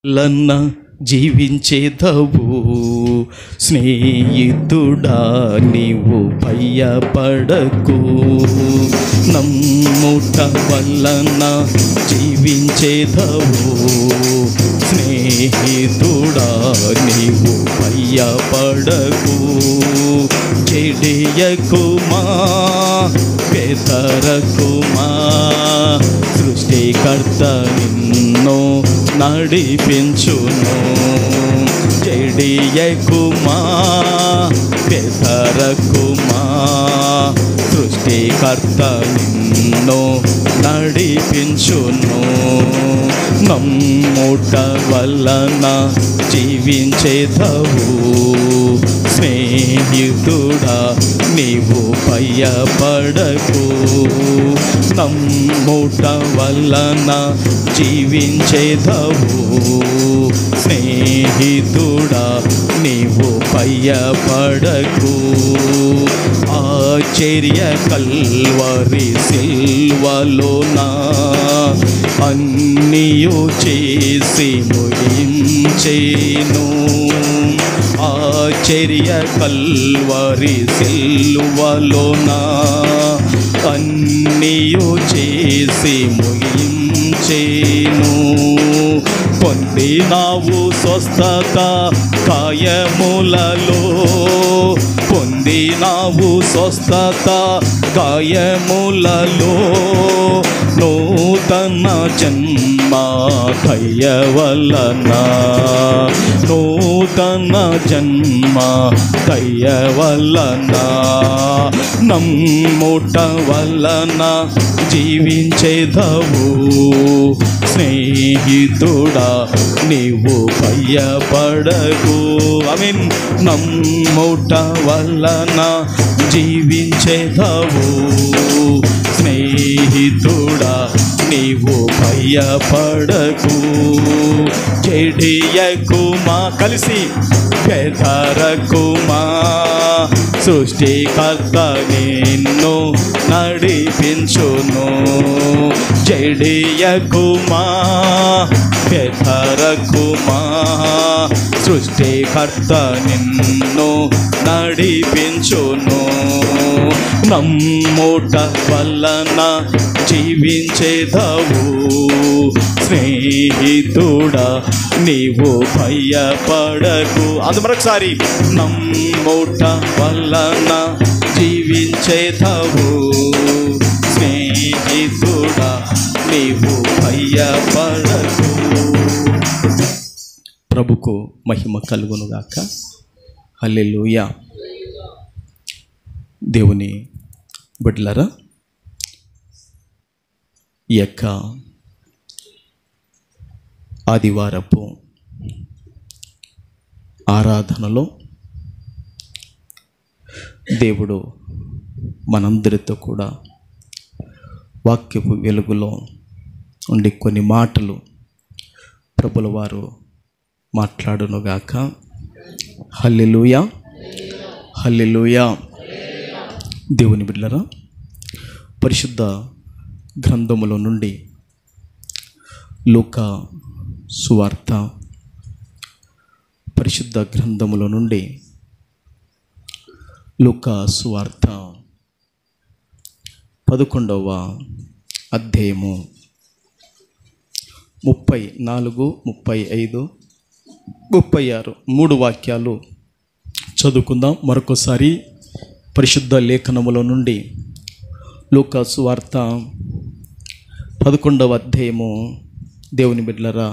లన్న జీవించేదవు స్నేహితుడా, నీవు భయపడకు. నమ్ముట వలన జీవించేదవు స్నేహితుడా, నీవు భయపడకు. చెడియకుమా, బెదరకుమా, సృష్టికర్త నిన్ను నడిపించును. చెడియకుమా, బెదరకుమా, సృష్టికర్త నిన్ను నడిపించును. నమ్ముట వలన జీవించేదవు స్నేహితుడా, నీవు భయపడకు. నమ్ముట వలన జీవించేదవు స్నేహితుడా, నీవు భయపడకు. ఆశ్చర్య కల్వరి సిల్వలోన అన్నియు చేసి ముగించేను. ఆశ్చర్య కల్వరి సిల్వలోన అన్నియు చేసి ముగించేను. పొందినావు స్వస్థత గాయములలో, పొందినావు స్వస్థత గాయములలో. నూతన జన్మ దయవలన, నూతన జన్మ దయవలన. నమ్ముట వలన జీవించేదవు స్నేహితుడా, నీవు భయపడకు. ఆమేన్. నమ్ముట వలన జీవించేదవు స్నేహితుడా, నీవు భయపడకు. చెడియకుమా, కలిసి బెదరకుమా, సృష్టికర్త నిన్ను నడిపించును. చెడియకుమా, బెదరకుమా, సృష్టికర్త నిన్ను నడిపించును. నమ్ముట వలన జీవించేదవు స్నేహితుడా, నీవు భయపడకు. అది మరొకసారి. నమ్ముట వలన జీవించేదవు స్నేహితుడా, నీవు భయపడకు. ప్రభుకు మహిమ కలుగునుగాక. హల్లెలూయా. దేవుని బిడ్డలారా, ఈ యొక్క ఆదివారపు ఆరాధనలో దేవుడు మనందరితో కూడా వాక్యపు వెలుగులో ఉండి కొన్ని మాటలు ప్రభుల వారు మాట్లాడునుగాక. హల్లెలూయా, హల్లెలూయా. దేవుని బిడ్డలారా, పరిశుద్ధ గ్రంథములో నుండి లూకా సువార్త, పరిశుద్ధ గ్రంథములో నుండి లూకా సువార్త 11వ అధ్యాయము 34, 35, 36 3 వాక్యాలు చదువుకుందాం. మరొకసారి పరిశుద్ధ లేఖనములో నుండి లూకా సువార్త 11వ అధ్యాయము, దేవుని బిడ్డలారా,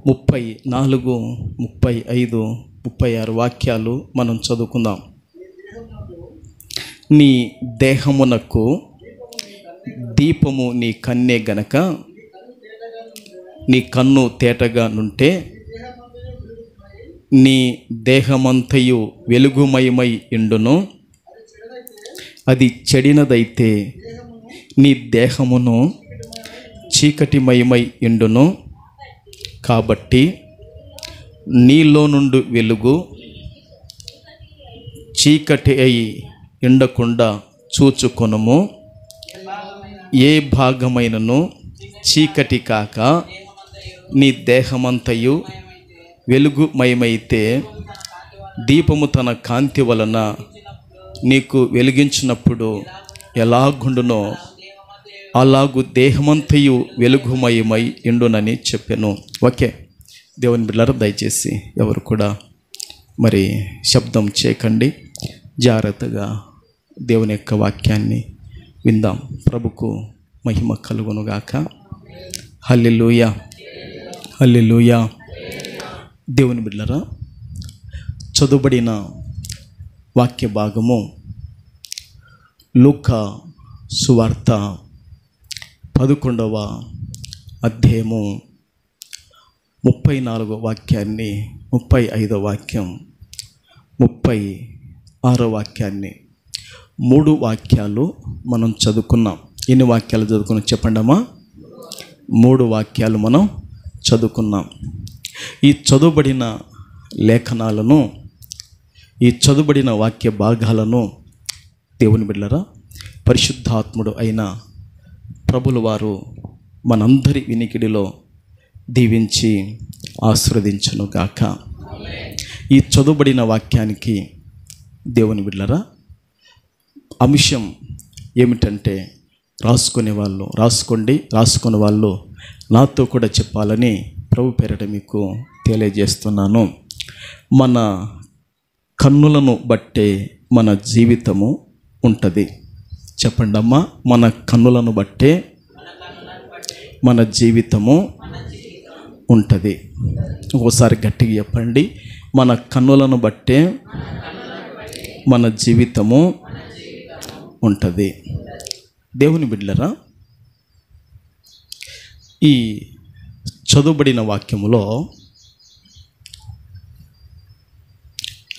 34, 35, 36 వాక్యాలు మనం చదువుకుందాం. నీ దేహమునకు దీపము నీ కన్నే గనక నీ కన్ను తేటగా నుంటే నీ దేహమంతయు వెలుగుమయమై ఇండును. అది చెడినదైతే నీ దేహమును చీకటిమయమై ఇండును. కాబట్టి నీలో నుండి వెలుగు చీకటి అయి ఎండకుండా చూచుకొనుము. ఏ భాగమైనను చీకటి కాక నీ దేహమంతయు వెలుగుమయమైతే దీపము తన కాంతి వలన నీకు వెలిగించినప్పుడు ఎలాగుండునో అలాగు దేహమంతయు వెలుగుమయమై ఎండునని చెప్పాను. ఓకే, దేవుని బిడ్డలారా, దయచేసి ఎవరు కూడా మరి శబ్దం చేయకండి, జాగ్రత్తగా దేవుని యొక్క వాక్యాన్ని విందాం. ప్రభుకు మహిమ కలుగునుగాక. హల్లెలూయా, హల్లెలూయా. దేవుని బిడ్డలారా, చదువుబడిన వాక్య భాగము లూకా సువార్త 11వ అధ్యాయము 34వ వాక్యాన్ని, 35వ వాక్యం, 36వ వాక్యాన్ని 3 వాక్యాలు మనం చదువుకున్నాం. ఎన్ని వాక్యాలు చదువుకున్నాం చెప్పండి అమ్మా? 3 వాక్యాలు మనం చదువుకున్నాం. ఈ చదువుబడిన లేఖనాలను, ఈ చదువుబడిన వాక్య భాగాలను దేవుని బిడ్డలారా, పరిశుద్ధాత్ముడు అయిన ప్రభుల వారు మనందరి వినికిడిలో దీవించి ఆశీర్వదించును గాక. ఈ చదువుబడిన వాక్యానికి దేవుని బిడ్డలారా, అంశం ఏమిటంటే, రాసుకునే వాళ్ళు నాతో కూడా చెప్పాలని ప్రభు పేరిట మీకు తెలియజేస్తున్నాను. మన కన్నులను బట్టే మన జీవితము ఉంటుంది. చెప్పండి అమ్మా, మన కన్నులను బట్టే మన జీవితము ఉంటుంది. ఒకసారి గట్టిగా చెప్పండి, మన కన్నులను బట్టే మన జీవితము ఉంటుంది. దేవుని బిడ్డలారా, ఈ చదువుబడిన వాక్యములో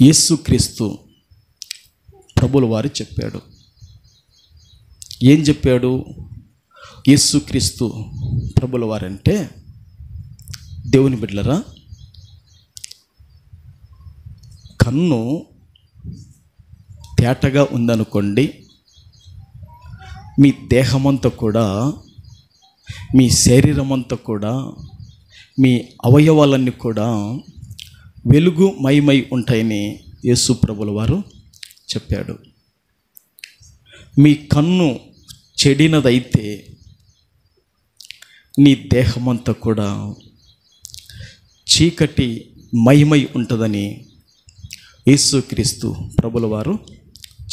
యేసుక్రీస్తు ప్రభుల వారు చెప్పాడు. ఏం చెప్పాడు యేసుక్రీస్తు ప్రభుల వారంటే, దేవుని బిడ్డలారా, కన్ను తేటగా ఉందనుకోండి, మీ దేహమంతా కూడా, మీ శరీరం అంతా కూడా, మీ అవయవాలన్నీ కూడా వెలుగుమయమై ఉంటాయని యేసు ప్రభుల వారు చెప్పాడు. మీ కన్ను చెడినదైతే నీ దేహమంతా కూడా చీకటి మయమై ఉంటుందని యేసుక్రీస్తు ప్రభుల వారు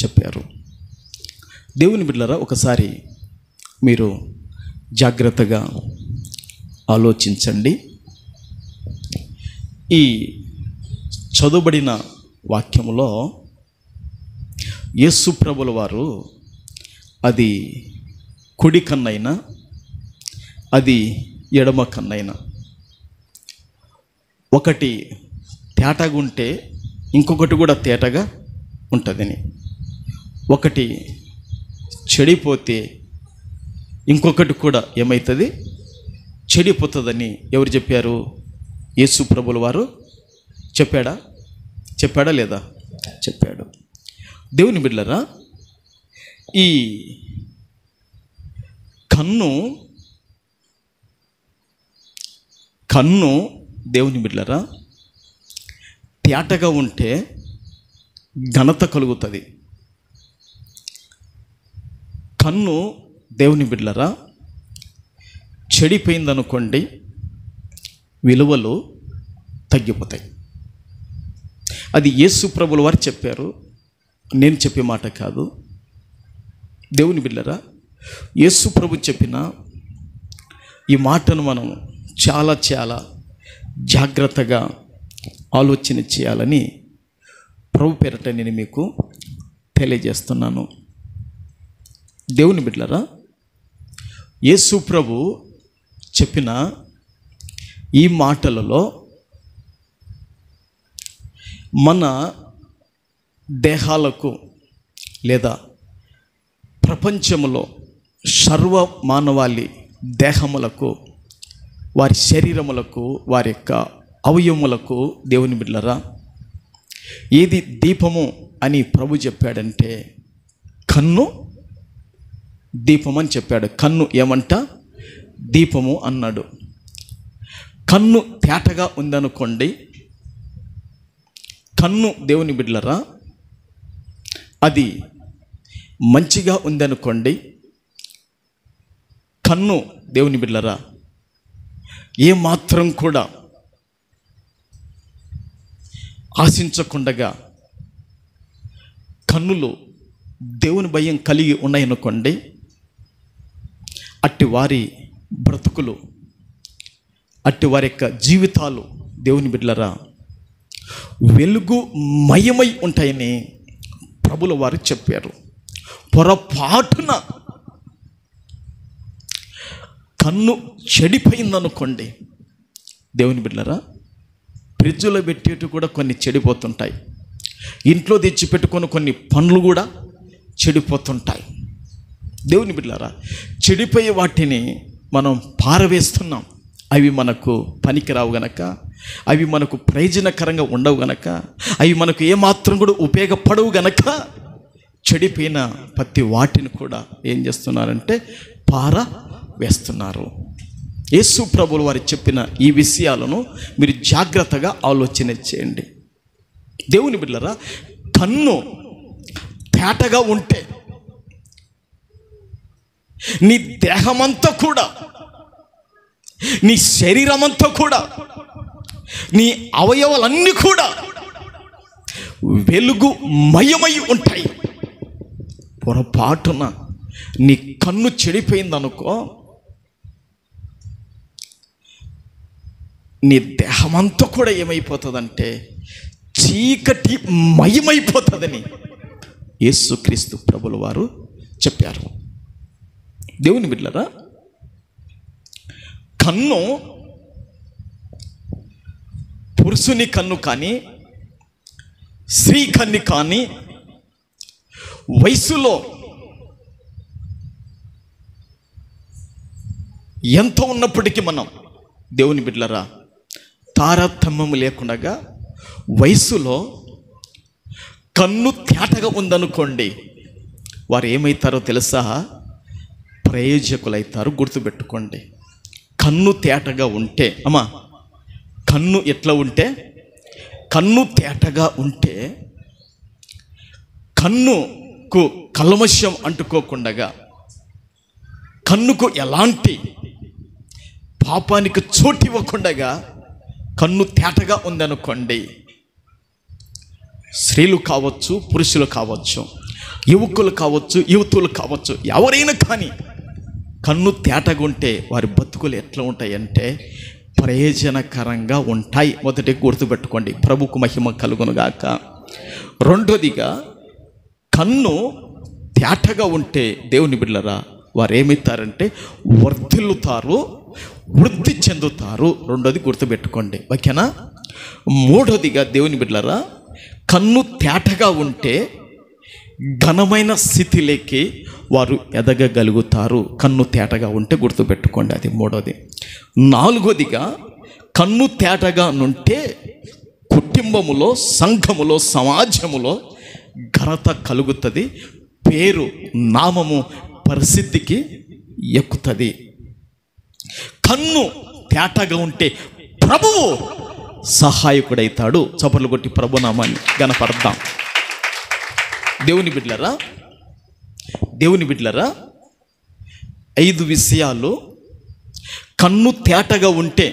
చెప్పారు. దేవుని బిడ్డలారా, ఒకసారి మీరు జాగ్రత్తగా ఆలోచించండి. ఈ చదువుబడిన వాక్యములో యేసు ప్రభుల వారు అది కుడి కన్నైనా, అది ఎడమ కన్నైనా, ఒకటి తేటగా ఉంటే ఇంకొకటి కూడా తేటగా ఉంటుందని, ఒకటి చెడిపోతే ఇంకొకటి కూడా ఏమవుతుంది, చెడిపోతుందని ఎవరు చెప్పారు? యేసు ప్రభుల వారు చెప్పాడా లేదా? చెప్పాడు. దేవుని బిడ్డలారా, ఈ కన్ను దేవుని బిడ్డలారా తేటగా ఉంటే ఘనత కలుగుతుంది. కన్ను దేవుని బిడ్డలారా చెడిపోయిందనుకోండి, విలువలు తగ్గిపోతాయి. అది యేసు ప్రభుల వారు చెప్పారు, నేను చెప్పే మాట కాదు. దేవుని బిడ్డలారా, యేసు ప్రభు చెప్పిన ఈ మాటను మనం చాలా చాలా జాగ్రత్తగా ఆలోచన చేయాలని ప్రభు పేరట నేను మీకు తెలియజేస్తున్నాను. దేవుని బిడ్డలారా, యేసు ప్రభు చెప్పిన ఈ మాటలలో మన దేహాలకు లేదా ప్రపంచంలో సర్వ మానవాళి దేహములకు, వారి శరీరములకు, వారి యొక్క అవయవములకు దేవుని బిడ్డలారా ఏది దీపము అని ప్రభు చెప్పాడంటే కన్ను దీపం అని చెప్పాడు. కన్ను ఏమంట? దీపము అన్నాడు. కన్ను తేటగా ఉందనుకోండి, కన్ను దేవుని బిడ్డలరా అది మంచిగా ఉందనుకోండి, కన్ను దేవుని బిడ్డలరా ఏమాత్రం కూడా ఆశించకుండగా కన్నులు దేవుని భయం కలిగి ఉన్నాయనుకోండి, అట్టి వారి బ్రతుకులు, అట్టి వారి యొక్క జీవితాలు దేవుని బిడ్డలరా వెలుగు మయమై ఉంటాయని ప్రభుల వారు చెప్పారు. పొరపాటున కన్ను చెడిపోయిందనుకోండి దేవుని బిడ్డలరా, ఫ్రిడ్జ్లో పెట్టేటి కూడా కొన్ని చెడిపోతుంటాయి, ఇంట్లో తెచ్చిపెట్టుకొని కొన్ని పండ్లు కూడా చెడిపోతుంటాయి. దేవుని బిడ్డలారా, చెడిపోయే వాటిని మనం పారవేస్తున్నాం. అవి మనకు పనికిరావు గనక, అవి మనకు ప్రయోజనకరంగా ఉండవు గనక, అవి మనకు ఏమాత్రం కూడా ఉపయోగపడవు గనక చెడిపోయిన ప్రతి వాటిని కూడా ఏం చేస్తున్నారంటే పారవేస్తున్నారు. యేసు ప్రభువులు వారు చెప్పిన ఈ విషయాలను మీరు జాగ్రత్తగా ఆలోచన చేయండి. దేవుని బిడ్డలారా, కన్ను తేటగా ఉంటే నీ దేహమంతా కూడా, నీ శరీరమంతా కూడా, నీ అవయవాలన్నీ కూడా వెలుగు మయమై ఉంటాయి. పొరపాటున నీ కన్ను చెడిపోయిందనుకో, నీ దేహమంతా కూడా ఏమైపోతుందంటే చీకటి మయమైపోతుందని యేసుక్రీస్తు ప్రభుల వారు చెప్పారు. దేవుని బిడ్డలారా, కన్ను పురుషుని కన్ను కానీ, స్త్రీ కన్ను కానీ, వయసులో ఎంత ఉన్నప్పటికీ మనం దేవుని బిడ్డలారా తారతమ్యము లేకుండా వయసులో కన్ను తేటగా ఉందనుకోండి, వారు ఏమవుతారో తెలుసా? ప్రయోజకులైతారు. గుర్తుపెట్టుకోండి. కన్ను తేటగా ఉంటే, అమ్మా కన్ను ఎట్లా ఉంటే, కన్ను తేటగా ఉంటే కన్నుకు కల్మషం అంటుకోకుండా, కన్నుకు ఎలాంటి పాపానికి చోటు ఇవ్వకుండా కన్ను తేటగా ఉందనుకోండి, స్త్రీలు కావచ్చు, పురుషులు కావచ్చు, యువకులు కావచ్చు, యువతులు కావచ్చు, ఎవరైనా కానీ కన్ను తేటగా ఉంటే వారి బతుకులు ఎట్లా ఉంటాయంటే ప్రయోజనకరంగా ఉంటాయి. మొదటి గుర్తుపెట్టుకోండి. ప్రభుకు మహిమ కలుగునుగాక. రెండోదిగా, కన్ను తేటగా ఉంటే దేవుని బిడ్డలారా వారు ఏమవుతారంటే వర్ధిల్లుతారు, వృద్ధి చెందుతారు. రెండోది గుర్తుపెట్టుకోండి, ఓకేనా? మూడోదిగా దేవుని బిడ్డలారా, కన్ను తేటగా ఉంటే ఘనమైన స్థితిలోకి వారు ఎదగగలుగుతారు. కన్ను తేటగా ఉంటే గుర్తుపెట్టుకోండి, అది మూడోది. నాలుగోదిగా, కన్ను తేటగా ఉంటే కుటుంబములో, సంఘములో, సమాజములో ఘనత కలుగుతుంది, పేరు, నామము, పరిస్థితికి ఎక్కుతుంది. కన్ను తేటగా ఉంటే ప్రభువు సహాయకుడైతాడు. చప్పట్లు కొట్టి ప్రభునామాన్ని గణపడతాం. దేవుని బిడ్డలారా, దేవుని బిడ్డలారా 5 విషయాలు కన్ను తేటగా ఉంటే,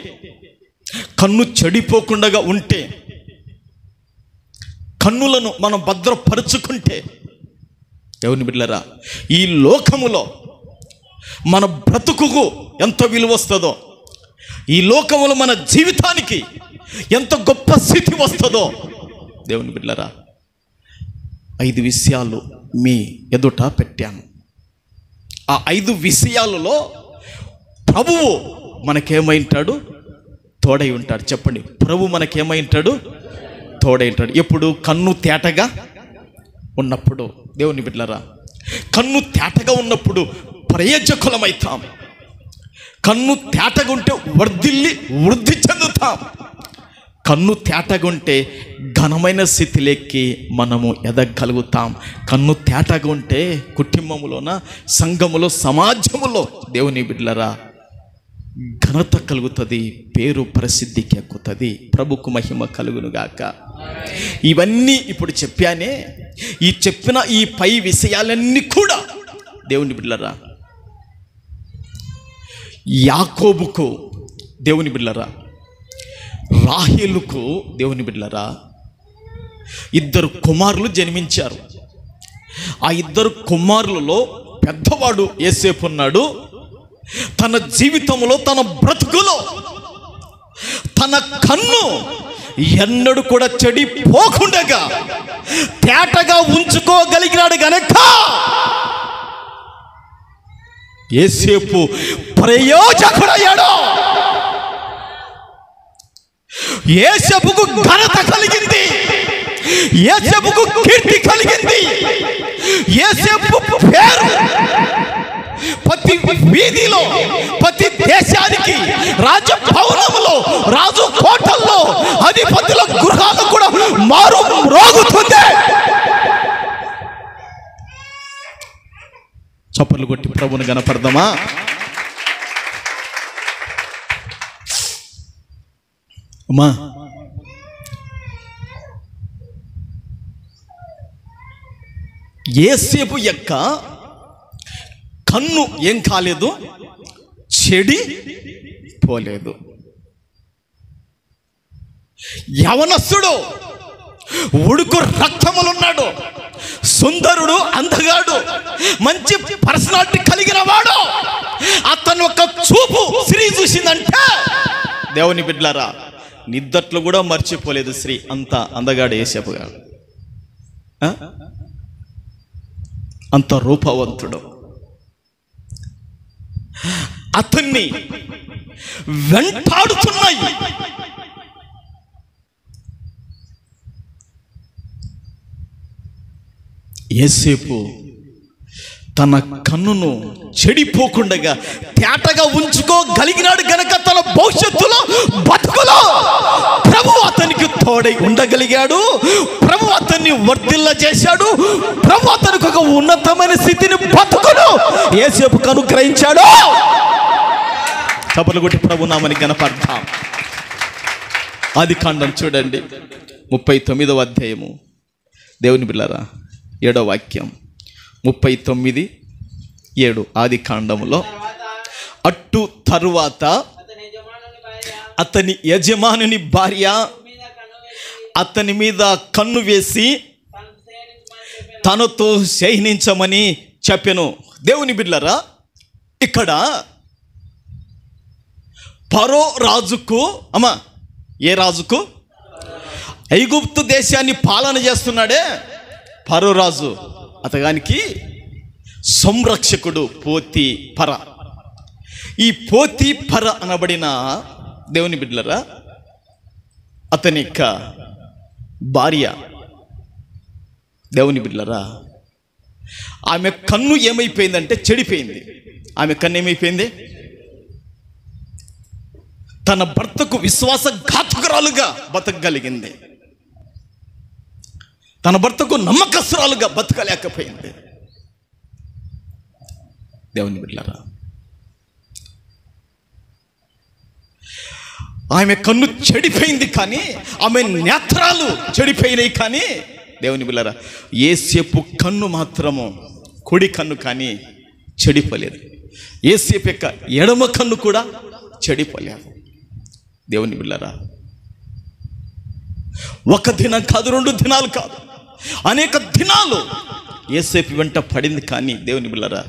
కన్ను చెడిపోకుండా ఉంటే, కన్నులను మనం భద్రపరుచుకుంటే దేవుని బిడ్డలారా ఈ లోకములో మన బ్రతుకుకు ఎంత విలువ వస్తుందో, ఈ లోకములో మన జీవితానికి ఎంత గొప్ప స్థితి వస్తుందో దేవుని బిడ్డలారా 5 విషయాలు మీ ఎదుట పెట్టాను. ఆ 5 విషయాలలో ప్రభువు మనకేమై ఉంటాడు? తోడై ఉంటాడు. చెప్పండి, ప్రభు మనకేమై ఉంటాడు? తోడై ఉంటాడు. ఎప్పుడు? కన్ను తేటగా ఉన్నప్పుడు. దేవుని బిడ్డలారా, కన్ను తేటగా ఉన్నప్పుడు ప్రయోజకులమైతాం. కన్ను తేటగా ఉంటే వృద్ధి చెందుతాం. కన్ను తేటగా ఉంటే ఘనమైన స్థితిలోకి మనము ఎదగలుగుతాం. కన్ను తేటగా ఉంటే కుటుంబములోన, సంఘములో, సమాజములో దేవుని బిడ్డలారా ఘనత కలుగుతుంది, పేరు ప్రసిద్ధికి ఎక్కుతుంది. ప్రభుకు మహిమ కలుగునుగాక. ఇవన్నీ ఇప్పుడు చెప్పానే, ఈ చెప్పిన ఈ పై విషయాలన్నీ కూడా దేవుని బిడ్డలారా, యాకోబుకు దేవుని బిడ్డలారా, రాహేలుకు దేవుని బిడ్డలారా, ఇద్దరు కుమారులు జన్మించారు. ఆ ఇద్దరు కుమారులలో పెద్దవాడు యోసేపు ఉన్నాడు. తన జీవితంలో, తన బ్రతుకులో తన కన్ను ఎన్నడూ కూడా చెడిపోకుండా తేటగా ఉంచుకోగలిగినాడు గనక యోసేపు ప్రయోజకుడయ్యాడు. యోసేపుకు ఘనత కలిగింది, యోసేపుకు కీర్తి కలిగింది. యోసేపు పేరు ప్రతి వీధిలో, ప్రతి దేశానికి, రాజభవనంలో, రాజు కోటల్లో, అధిపతుల గృహాలు కూడా మారు మ్రోగుతుంది. చప్పట్లు కొట్టి ప్రభువుని గణపడదామా? అమ్మా, యోసేపు యొక్క కన్ను ఏం కాలేదు, చెడి పోలేదు. యవనస్తుడు, ఉడుకు రక్తములున్నాడు, సుందరుడు, అందగాడు, మంచి పర్సనాలిటీ కలిగిన వాడు. అతను ఒక చూపు స్త్రీ చూసిందంటే దేవుని బిడ్డలారా, నిద్దట్లు కూడా మర్చిపోలేదు స్త్రీ. అంత అందగాడు యోసేపు గారు, అంత రూపవంతుడు. అతన్ని వెంటాడుతున్నాయి యోసేపు తన కన్నును చెడిపోకుండా తేటగా ఉంచుకోగలిగినాడు గనక తన భవిష్యత్తులో, బతుకులో ప్రభు అతనికి తోడై ఉండగలిగాడు. ప్రభు అతన్ని వర్ధిల్ల చేశాడు. ప్రభు అతనికి ఒక ఉన్నతమైన స్థితిని, బతుకును యోసేపుకు అనుగ్రహించాడు. చప్పట్లు కొట్టి ప్రభు నామని గణపడతాం. ఆదికాండం చూడండి, 39వ అధ్యాయము, దేవుని బిడ్డలారా, 7వ వాక్యం, 39:7 ఆదికాండములో. అట్టు తరువాత అతని యజమానుని భార్య అతని మీద కన్ను వేసి తనతో శయనించమని చెప్పెను. దేవుని బిడ్డలారా, ఇక్కడ ఫరో రాజుకు, అమ్మా ఏ రాజుకు? ఐగుప్తు దేశాన్ని పాలన చేస్తున్నాడే ఫరో రాజు, అతగానికి సంరక్షకుడు పోతీఫర. ఈ పోతీఫర అనబడిన దేవుని బిడ్డలారా, అతని యొక్క భార్య, దేవుని బిడ్డలారా, ఆమె కన్ను ఏమైపోయిందంటే చెడిపోయింది. ఆమె కన్ను ఏమైపోయింది? తన భర్తకు విశ్వాసఘాతుకురాలుగా బతకగలిగింది, తన భర్తకు నమ్మకస్తురాలుగా బతకలేకపోయింది. దేవుని బిడ్డలారా, ఆమె కన్ను చెడిపోయింది, కానీ ఆమె నేత్రాలు చెడిపోయినాయి. కానీ దేవుని బిడ్డలారా, యోసేపు కన్ను మాత్రము, కుడి కన్ను కానీ చెడిపోలేదు. యోసేపు యొక్క ఎడమ కన్ను కూడా చెడిపోలేదు. దేవుని బిడ్డలారా, ఒక దినం కాదు, 2 దినాలు కాదు, అనేక దినాలు యోసేపు వెంట పడింది. కానీ దేవుని బిడ్డలారా,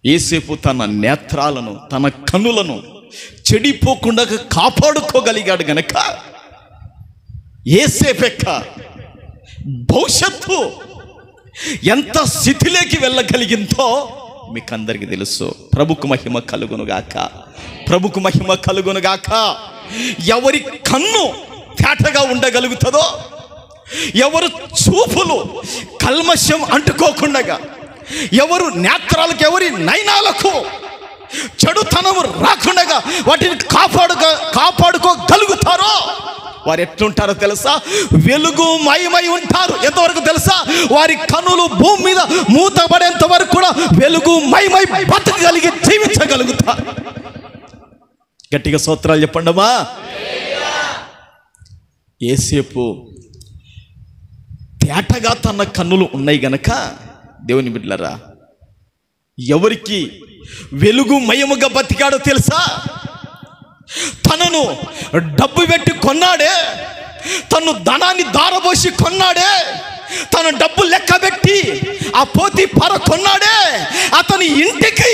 యోసేపు తన నేత్రాలను, తన కన్నులను చెడిపోకుండా కాపాడుకోగలిగాడు గనక యోసేపు యొక్క భవిష్యత్తు ఎంత స్థితిలోకి వెళ్ళగలిగిందో మీకు అందరికీ తెలుసు. ప్రభుకు మహిమ కలుగునుగాక, ప్రభుకు మహిమ కలుగునుగాక. ఎవరి కన్ను తేటగా ఉండగలుగుతుందో, ఎవరు చూపులు కల్మషం అంటుకోకుండా, ఎవరు నేత్రాలకు, ఎవరి నయనాలకు చెడుతనము రాకుండా వాటిని కాపాడుకోగలుగుతారో వారు ఎట్లుంటారో తెలుసా? వెలుగు మయమై ఉంటారు. ఎంతవరకు తెలుసా? వారి కన్నులు భూమి మీద మూతపడేంత వరకు కూడా వెలుగు మయమై బతకగలిగి జీవించగలుగుతారు. గట్టిగా స్తోత్రాలు చెప్పండమ్మా. యేసేపు తేటగా తన కన్నులు ఉన్నాయి గనక దేవుని బిడ్డలారా, ఎవరికి వెలుగుమయముగా బతికాడో తెలుసా? తనను డబ్బు పెట్టి కొన్నాడే, తను ధనాన్ని దారబోసి కొన్నాడే, తన డబ్బు లెక్క పెట్టి ఆ పోతీఫర కొన్నాడే, అతని ఇంటికి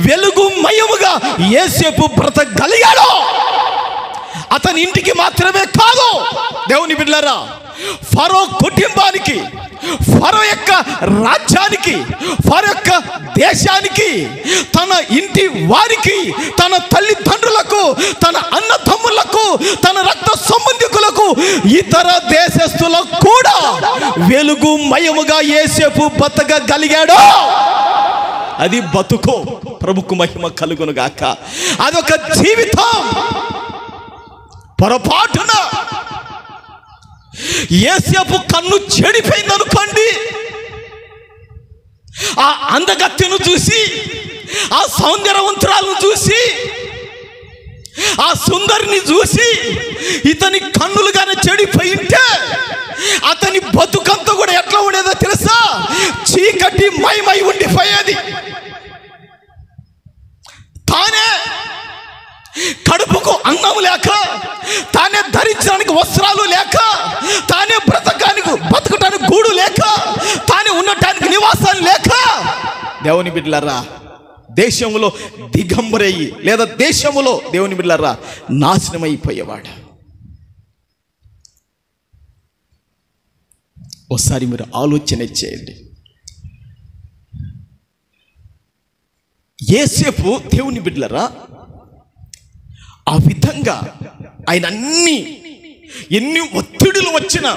వెలుగుమయముగా యేసేపు బ్రతకగలిగాడు. అతని ఇంటికి మాత్రమే కాదు దేవుని బిడ్డలారా, ఫరో కుటుంబానికి, ఫరో యొక్క రాజ్యానికి, ఫరో యొక్క దేశానికి, తన ఇంటి వారికి, తన తల్లిదండ్రులకు, తన అన్నదమ్ములకు, తన రక్త సంబంధికులకు, ఇతర దేశస్తులకు కూడా వెలుగుమయముగా యేసేపు బతకగలిగాడు. అది బతుకు. ప్రభుకు మహిమ కలుగును గాక. అదొక జీవితం. పొరపాటున యేసేపు కన్ను చెడిపోయింది అనుకోండి, ఆ అందగత్తెను చూసి, ఆ సౌందర్యవంతురాలను చూసి, ఆ సుందరిని చూసి ఇతని కన్నులుగానే చెడిపోయింటే అతని బతుకంతా కూడా ఎట్లా ఉండేదో తెలుసా? చీకటి మయమై ఉండిపోయేది. తానే కడుపుకు అన్నం లేక, తానే ధరించడానికి వస్త్రాలు లేక, తానే బతకటానికి గూడు లేక, తానే ఉండటానికి నివాసాలు లేక, దేవుని బిడ్డలారా దేశంలో దిగంబరయ్యి, లేదా దేశంలో దేవుని బిడ్డలారా నాశనమైపోయేవాడు. ఒకసారి మీరు ఆలోచన చేయండి. యేసేపు దేవుని బిడ్డలారా ఆ విధంగా ఆయన ఎన్ని ఒత్తిడులు వచ్చినా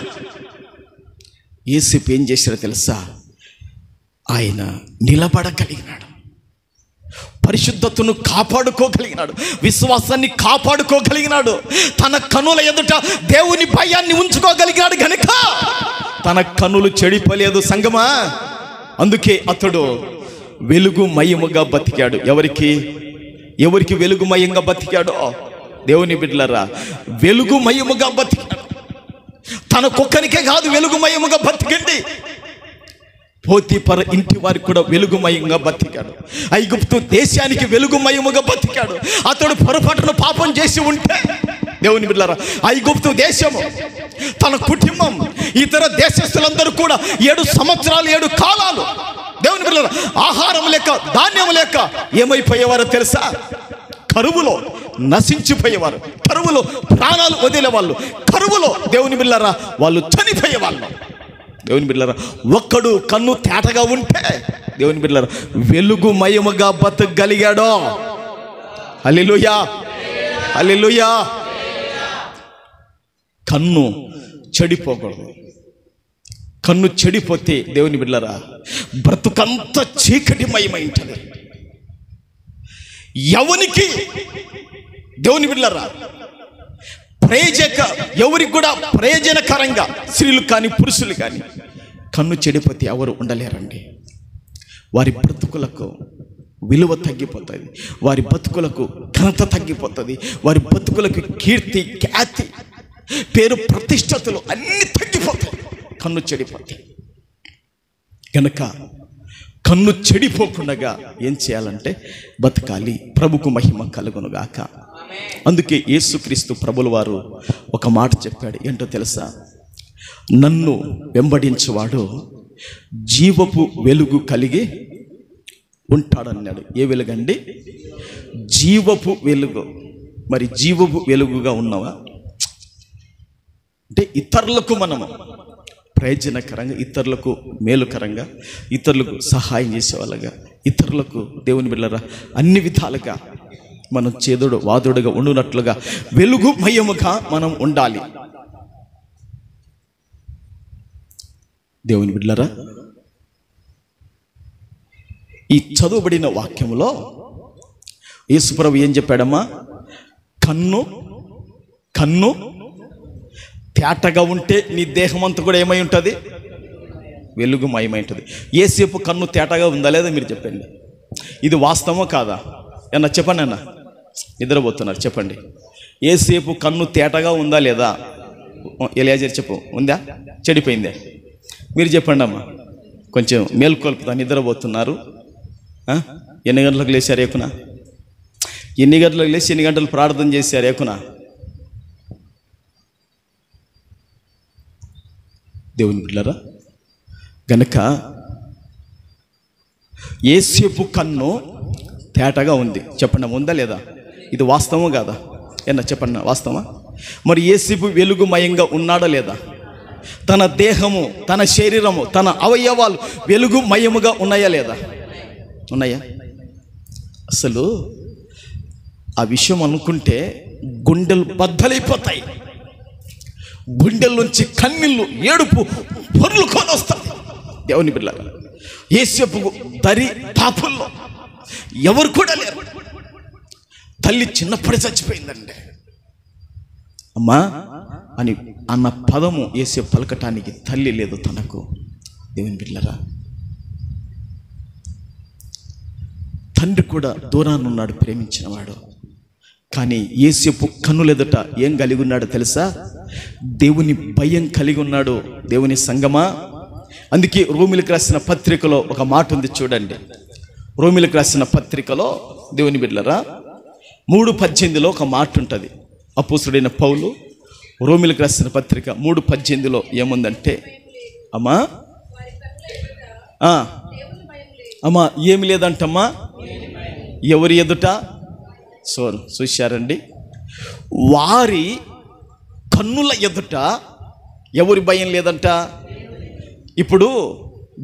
యేసేపు ఏం చేశారో తెలుసా? ఆయన నిలబడగలిగినాడు, పరిశుద్ధతను కాపాడుకోగలిగినాడు, విశ్వాసాన్ని కాపాడుకోగలిగినాడు, తన కనుల ఎదుట దేవుని భయాన్ని ఉంచుకోగలిగినాడు గనుక తన కనులు చెడిపోలేదు సంగమా. అందుకే అతడు వెలుగుమయముగా బతికాడు. ఎవరికి వెలుగుమయంగా బతికాడో దేవుని బిడ్డలారా, వెలుగుమయముగా బతికాడు. తన కుక్కనికే కాదు వెలుగుమయముగా బతికండి, పోతీఫర ఇంటి వారికి కూడా వెలుగుమయంగా బతికాడు. ఐగుప్తు దేశానికి వెలుగుమయముగా బతికాడు. అతడు పొరపాటున పాపం చేసి ఉంటే దేవుని బిడ్డలారా, ఐగుప్తు దేశము, తన కుటుంబం, ఇతర దేశస్తులందరూ కూడా 7 సంవత్సరాలు 7 కాలాలు దేవుని బిడ్డలారా ఆహారం లేక, ధాన్యం లేక ఏమైపోయేవారో తెలుసా? కరువులో నశించిపోయేవారు, కరువులో ప్రాణాలు వదిలేవాళ్ళు, కరువులో దేవుని బిడ్డలారా వాళ్ళు చనిపోయేవాళ్ళు. దేవుని బిడ్డలారా ఒక్కడు కన్ను తేటగా ఉంటే దేవుని బిడ్డలారా వెలుగుమయముగా బతకగలిగాడో. హల్లెలూయా, హల్లెలూయా. కన్ను చెడిపోకూడదు. కన్ను చెడిపోతే దేవుని బిడ్డలారా బ్రతుకంతా చీకటిమయమై ఉంటుంది. ఎవరికి దేవుని బిడ్డలారా ఎవరికి కూడా ప్రయోజనకరంగా, స్త్రీలు కానీ పురుషులు కానీ కన్ను చెడిపోతే ఎవరు ఉండలేరండి. వారి బ్రతుకులకు విలువ తగ్గిపోతుంది, వారి బతుకులకు ఘనత తగ్గిపోతుంది, వారి బతుకులకు కీర్తి, ఖ్యాతి, పేరు, ప్రతిష్టతలు అన్నీ తగ్గిపోతాయి కన్ను చెడిపోతాయి. కనుక కన్ను చెడిపోకుండా ఏం చేయాలంటే బతకాలి. ప్రభుకు మహిమ కలుగునుగాక. అందుకే యేసుక్రీస్తు ప్రభుల వారు ఒక మాట చెప్పాడు. ఏంటో తెలుసా? నన్ను వెంబడించువాడు జీవపు వెలుగు కలిగి ఉంటాడన్నాడు. ఏ వెలుగండి? జీవపు వెలుగు. మరి జీవపు వెలుగుగా ఉన్నావా? అంటే ఇతరులకు మనము ప్రయోజనకరంగా, ఇతరులకు మేలుకరంగా, ఇతరులకు సహాయం చేసేవాళ్ళగా, ఇతరులకు దేవుని బిడ్డలారా అన్ని విధాలుగా మనం చేదుడు వాదుడుగా ఉండునట్లుగా వెలుగుమయముగా మనం ఉండాలి. దేవుని బిడ్డలారా ఈ చదువుబడిన వాక్యంలో యేసుప్రభు ఏం చెప్పాడమ్మా? కన్ను తేటగా ఉంటే నీ దేహం అంతా కూడా ఏమై ఉంటుంది? వెలుగుమయమై ఉంటుంది. యేసేపు కన్ను తేటగా ఉందా లేదా మీరు చెప్పండి. ఇది వాస్తవమో కాదా? ఏమన్నా చెప్పండి అన్న, నిద్రపోతున్నారు. చెప్పండి, ఏసేపు కన్ను తేటగా ఉందా లేదా? ఎలియాజర్ చెప్పు, ఉందా? చెడిపోయిందే? మీరు చెప్పండి అమ్మా. కొంచెం మేల్కొల్పుతా. నిద్రపోతున్నారు. ఎన్ని గంటలకు లేచారు ఏకున? ఎన్ని గంటలకు లేచి ఎన్ని గంటలు ప్రార్థన చేశారు ఏకున? దేవుని బిడ్డలారా, గనుక యేసేపు కన్ను తేటగా ఉంది. చెప్పండి, ఉందా లేదా? ఇది వాస్తవం కాదా? ఏనా చెప్పండి, వాస్తవమా? మరి యేసేపు వెలుగుమయంగా ఉన్నాడా లేదా? తన దేహము, తన శరీరము, తన అవయవాలు వెలుగుమయముగా ఉన్నాయా లేదా? ఉన్నాయా? అసలు ఆ విషయం అనుకుంటే గుండెలు బద్దలైపోతాయి. గుండెల్లోంచి కన్నీళ్ళు, ఏడుపు పొర్లుకొని వస్తాయి. దేవుని బిడ్డలారా, యేసేపు దరి పాపుల్లో ఎవరు కూడా లేరు. తల్లి చిన్నప్పుడే చచ్చిపోయిందండి. అమ్మా అని అన్న పదము యేసేపు పలకటానికి తల్లి లేదు తనకు. దేవుని బిడ్డలారా, తండ్రి కూడా దూరాన్ని ఉన్నాడు, ప్రేమించినవాడు. కానీ యేసేపు కన్నులెదుట ఏం కలిగి ఉన్నాడో తెలుసా? దేవుని భయం కలిగి ఉన్నాడు. దేవుని సంగమా, అందుకే రోమిలకు రాసిన పత్రికలో ఒక మాట ఉంది చూడండి. రోమిలకు రాసిన పత్రికలో దేవుని బిడ్డలారా 3:18 ఒక మాట ఉంటుంది. అపోస్తలుడైన పౌలు రోమిలకు రాసిన పత్రిక 3:18 ఏముందంటే, అమ్మా అమ్మా ఏమి లేదంటమ్మా, ఎవరి ఎదుట? చూశారండి, వారి కన్నుల ఎదుట ఎవరి భయం లేదంట. ఇప్పుడు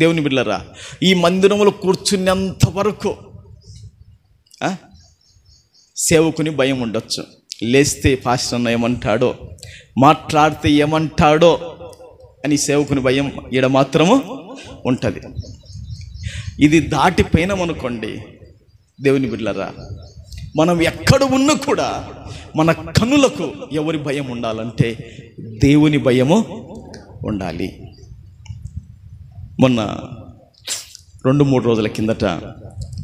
దేవుని బిడ్డలారా, ఈ మందిరంలో కూర్చున్నంత వరకు సేవకుని భయం ఉండొచ్చు. లేస్తే పాస్టర్ అన్న ఏమంటాడో, మాట్లాడితే ఏమంటాడో అని సేవకుని భయం ఈడ మాత్రము ఉంటుంది. ఇది దాటిపోయినామనుకోండి దేవుని బిడ్డలారా, మనం ఎక్కడ ఉన్నా కూడా మన కన్నులకు ఎవరి భయం ఉండాలంటే దేవుని భయము ఉండాలి. మొన్న 2-3 రోజుల కిందట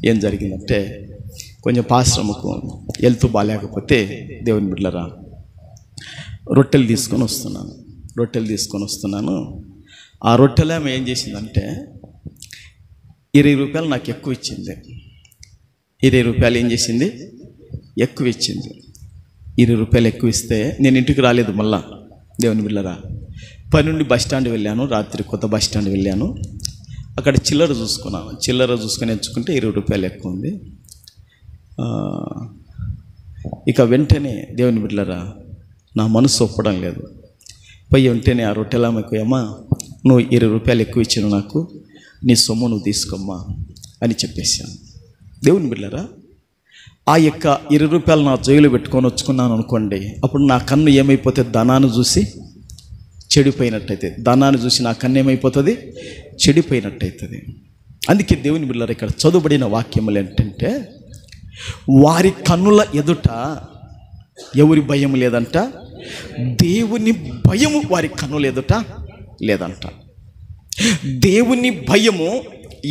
ఏం జరిగిందంటే, కొంచెం పాశ్రమకు వెళ్తూ బాగాలేకపోతే దేవుని బిడ్డలారా రొట్టెలు తీసుకొని వస్తున్నాను. ఆ రొట్టెలు ఆమె ఏం చేసిందంటే 20 రూపాయలు నాకు ఎక్కువ ఇచ్చింది. 20 రూపాయలు ఏం చేసింది? ఎక్కువ ఇచ్చింది. 20 రూపాయలు ఎక్కువ ఇస్తే నేను ఇంటికి రాలేదు. మళ్ళా దేవుని బిడ్డలారా, పని నుండి బస్ స్టాండ్ వెళ్ళాను. రాత్రి కొత్త బస్ స్టాండ్ వెళ్ళాను. అక్కడ చిల్లర చూసుకొని ఎంచుకుంటే 20 రూపాయలు ఎక్కువ ఉంది. ఇక వెంటనే దేవుని బిడ్డలారా నా మనసు ఒప్పడం లేదు. పోయి వెంటనే ఆ రొట్టెలామెకు, అమ్మా నువ్వు 20 రూపాయలు ఎక్కువ ఇచ్చాను, నాకు నీ సొమ్ము నువ్వు తీసుకోమ్మా అని చెప్పేశాను. దేవుని బిడ్డలారా, ఆ యొక్క 20 రూపాయలు నా జోబులో పెట్టుకొని వచ్చుకున్నాను అనుకోండి, అప్పుడు నా కన్ను ఏమైపోతే ధనాన్ని చూసి చెడిపోయినట్టయితే, ధనాన్ని చూసి నా కన్ను ఏమైపోతుంది? చెడిపోయినట్టయితుంది. అందుకే దేవుని బిడ్డలారా ఇక్కడ చదువుబడిన వాక్యములు ఏంటంటే, వారి కన్నుల ఎదుట ఎవరి భయం లేదంట? దేవుని భయము వారి కన్నుల ఎదుట లేదంట. దేవుని భయము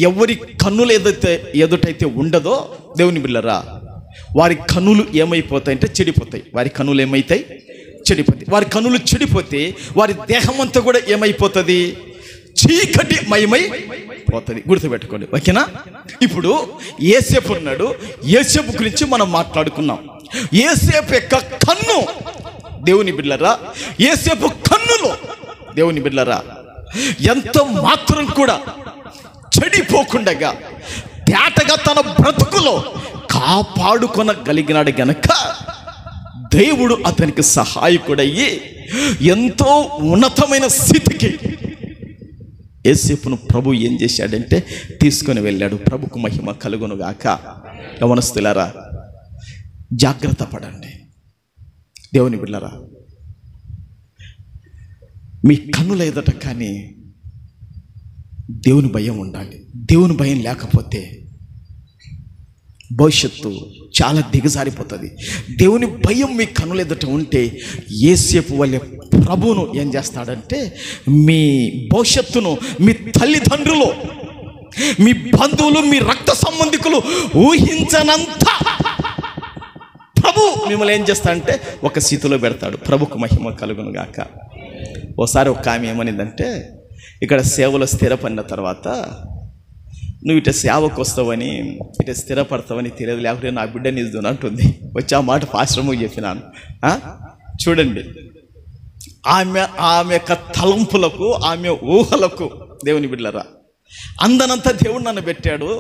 ఎవరి కన్నుల ఎదుటైతే ఉండదో దేవుని బిడ్డలారా, వారి కన్నులు ఏమైపోతాయంటే చెడిపోతాయి. వారి కన్నులు ఏమైతాయి? చెడిపోతాయి. వారి కన్నులు చెడిపోతే వారి దేహం అంతా కూడా ఏమైపోతుంది? చీకటి మయమై పోతుంది. గుర్తుపెట్టుకోండి, ఓకేనా? ఇప్పుడు యేసేపు ఉన్నాడు. యేసేపు గురించి మనం మాట్లాడుకున్నాం. యేసేపు యొక్క కన్ను దేవుని బిడ్డలారా, యేసేపు కన్నులో దేవుని బిడ్డలారా ఎంత మాత్రం కూడా చెడిపోకుండా తేటగా తన బ్రతుకులో కాపాడుకొనగలిగినాడు గనక దేవుడు అతనికి సహాయకుడయ్యి ఎంతో ఉన్నతమైన స్థితికి యేసేపును ప్రభు ఏం చేశాడంటే తీసుకొని వెళ్ళాడు. ప్రభుకు మహిమ కలుగునుగాక. యవనస్తులారా జాగ్రత్త పడండి. దేవుని బిడ్డలారా, మీ కన్నుల ఎదుట కానీ దేవుని భయం ఉండాలి. దేవుని భయం లేకపోతే భవిష్యత్తు చాలా దిగజారిపోతుంది. దేవుని భయం మీ కన్నుల ఎదుట ఉంటే యేసేపు వల్లే ప్రభువును ఏం చేస్తాడంటే మీ భవిష్యత్తును మీ తల్లిదండ్రులు, మీ బంధువులు, మీ రక్త సంబంధికులు ఊహించనంత ప్రభు మిమ్మల్ని ఏం చేస్తాడంటే ఒక స్థితిలో పెడతాడు. ప్రభుకు మహిమ కలుగును గాక. ఓసారి ఒక ఆమె ఏమనిందంటే, ఇక్కడ సేవలో స్థిరపడిన తర్వాత నువ్వు ఇట సేవకు వస్తావని, ఇట స్థిరపడతావని తెలియదు, లేకపోతే నా బిడ్డని ఇద్దును అంటుంది. వచ్చి ఆ మాట పాశ్రమకు చెప్పినాను. చూడండి, ఆమె యొక్క తలంపులకు, ఆమె ఊహలకు, దేవుని బిడ్డలరా, అందనంతా దేవుడు నన్ను పెట్టాడు.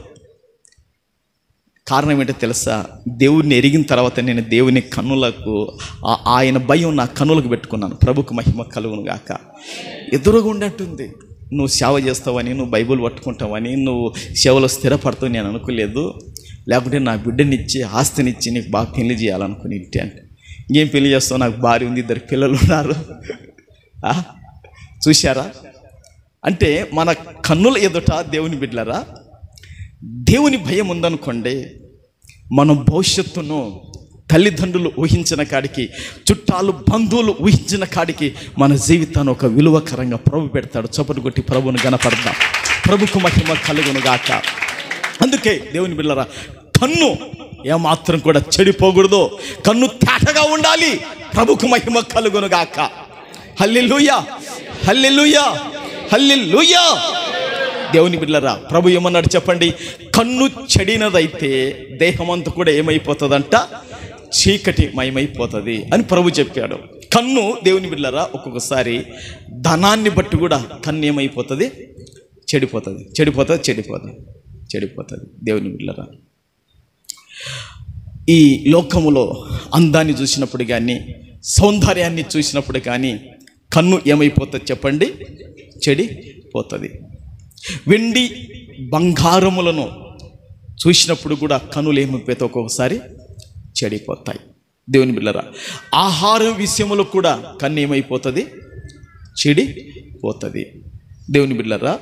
కారణం ఏంటో తెలుసా? దేవుడిని ఎరిగిన తర్వాత నేను దేవుని కన్నులకు, ఆయన భయం నా కన్నులకు పెట్టుకున్నాను. ప్రభుకు మహిమ కలుగును గాక. ఎదురుగా ఉండేట్టుంది. నువ్వు సేవ చేస్తావని, నువ్వు బైబిల్ పట్టుకుంటావని, నువ్వు సేవలో స్థిరపడతావు నేను అనుకోలేదు. లేకుంటే నా బిడ్డనిచ్చి, ఆస్తినిచ్చి నీకు బాగా పెళ్లి చేయాలనుకుని ఇంటి అంటే, ఇంకేం పెళ్లి చేస్తావు? నాకు భార్య ఉంది, 2 పిల్లలు ఉన్నారు. చూశారా? అంటే మన కన్నుల ఎదుట దేవుని బిడ్డలరా, దేవుని భయం ఉందనుకోండి, మన భవిష్యత్తును తల్లిదండ్రులు ఊహించిన కాడికి, చుట్టాలు బంధువులు ఊహించిన కాడికి మన జీవితాన్ని ఒక విలువకరంగా ప్రభు పెడతాడు. చప్పటి కొట్టి ప్రభువును గణపడదాం. ప్రభుకు మహిమ కలుగును గాక. అందుకే దేవుని బిడ్డలారా, కన్ను ఏమాత్రం కూడా చెడిపోకూడదు. కన్ను తేటగా ఉండాలి. ప్రభుకు మహిమ కలుగును గాక. హల్లెలూయా, హల్లెలూయా, హల్లెలూయా. దేవుని బిడ్డలారా, ప్రభు ఏమన్నాడు చెప్పండి? కన్ను చెడినదైతే దేహమంతా కూడా ఏమైపోతుందంట? చీకటి మయమైపోతుంది అని ప్రభు చెప్పాడు. కన్ను, దేవుని బిడ్డలారా, ఒక్కొక్కసారి ధనాన్ని బట్టి కూడా కన్ను ఏమైపోతుంది? చెడిపోతుంది, చెడిపోతుంది, చెడిపోతుంది, చెడిపోతుంది. దేవుని బిడ్డలారా, ఈ లోకములో అందాన్ని చూసినప్పుడు కానీ, సౌందర్యాన్ని చూసినప్పుడు కానీ కన్ను ఏమైపోతుంది చెప్పండి? చెడిపోతుంది. వెండి బంగారములను చూసినప్పుడు కూడా కన్నులు ఏమైపోతాయి? ఒక్కొక్కసారి చెడిపోతాయి. దేవుని బిడ్డలారా, ఆహారం విషయంలో కూడా కన్ను ఏమైపోతుంది? చెడిపోతుంది. దేవుని బిడ్డలారా,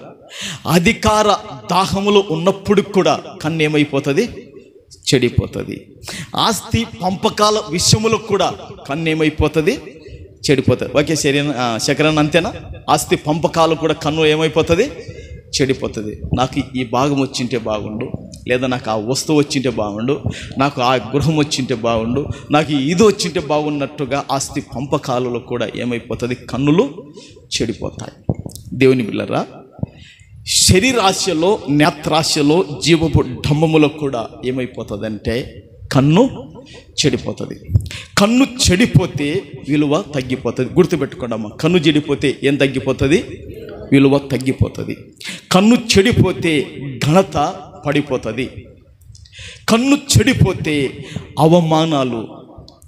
అధికార దాహములో ఉన్నప్పుడు కూడా కన్ను ఏమైపోతుంది? చెడిపోతుంది. ఆస్తి పంపకాల విషయములో కూడా కన్ను ఏమైపోతుంది? చెడిపోతుంది. ఓకే, శకరన్ అంతేనా? ఆస్తి పంపకాలు కూడా కన్ను ఏమైపోతుంది? చెడిపోతుంది. నాకు ఈ భాగం వచ్చింటే బాగుండు, లేదా నాకు ఆ వస్తువు వచ్చింటే బాగుండు, నాకు ఆ గృహం వచ్చింటే బాగుండు, నాకు ఇది వచ్చింటే బాగున్నట్టుగా ఆస్తి పంపకాలలో కూడా ఏమైపోతుంది? కన్నులు చెడిపోతాయి. దేవుని బిడ్డలారా, శరీరాశలో, నేత్రాశలో, జీవపు డంబములో కూడా ఏమైపోతుందంటే కన్ను చెడిపోతుంది. కన్ను చెడిపోతే విలువ తగ్గిపోతుంది. గుర్తుపెట్టుకోండి అమ్మ, కన్ను చెడిపోతే ఏం తగ్గిపోతుంది? విలువ తగ్గిపోతుంది. కన్ను చెడిపోతే ఘనత పడిపోతుంది. కన్ను చెడిపోతే అవమానాలు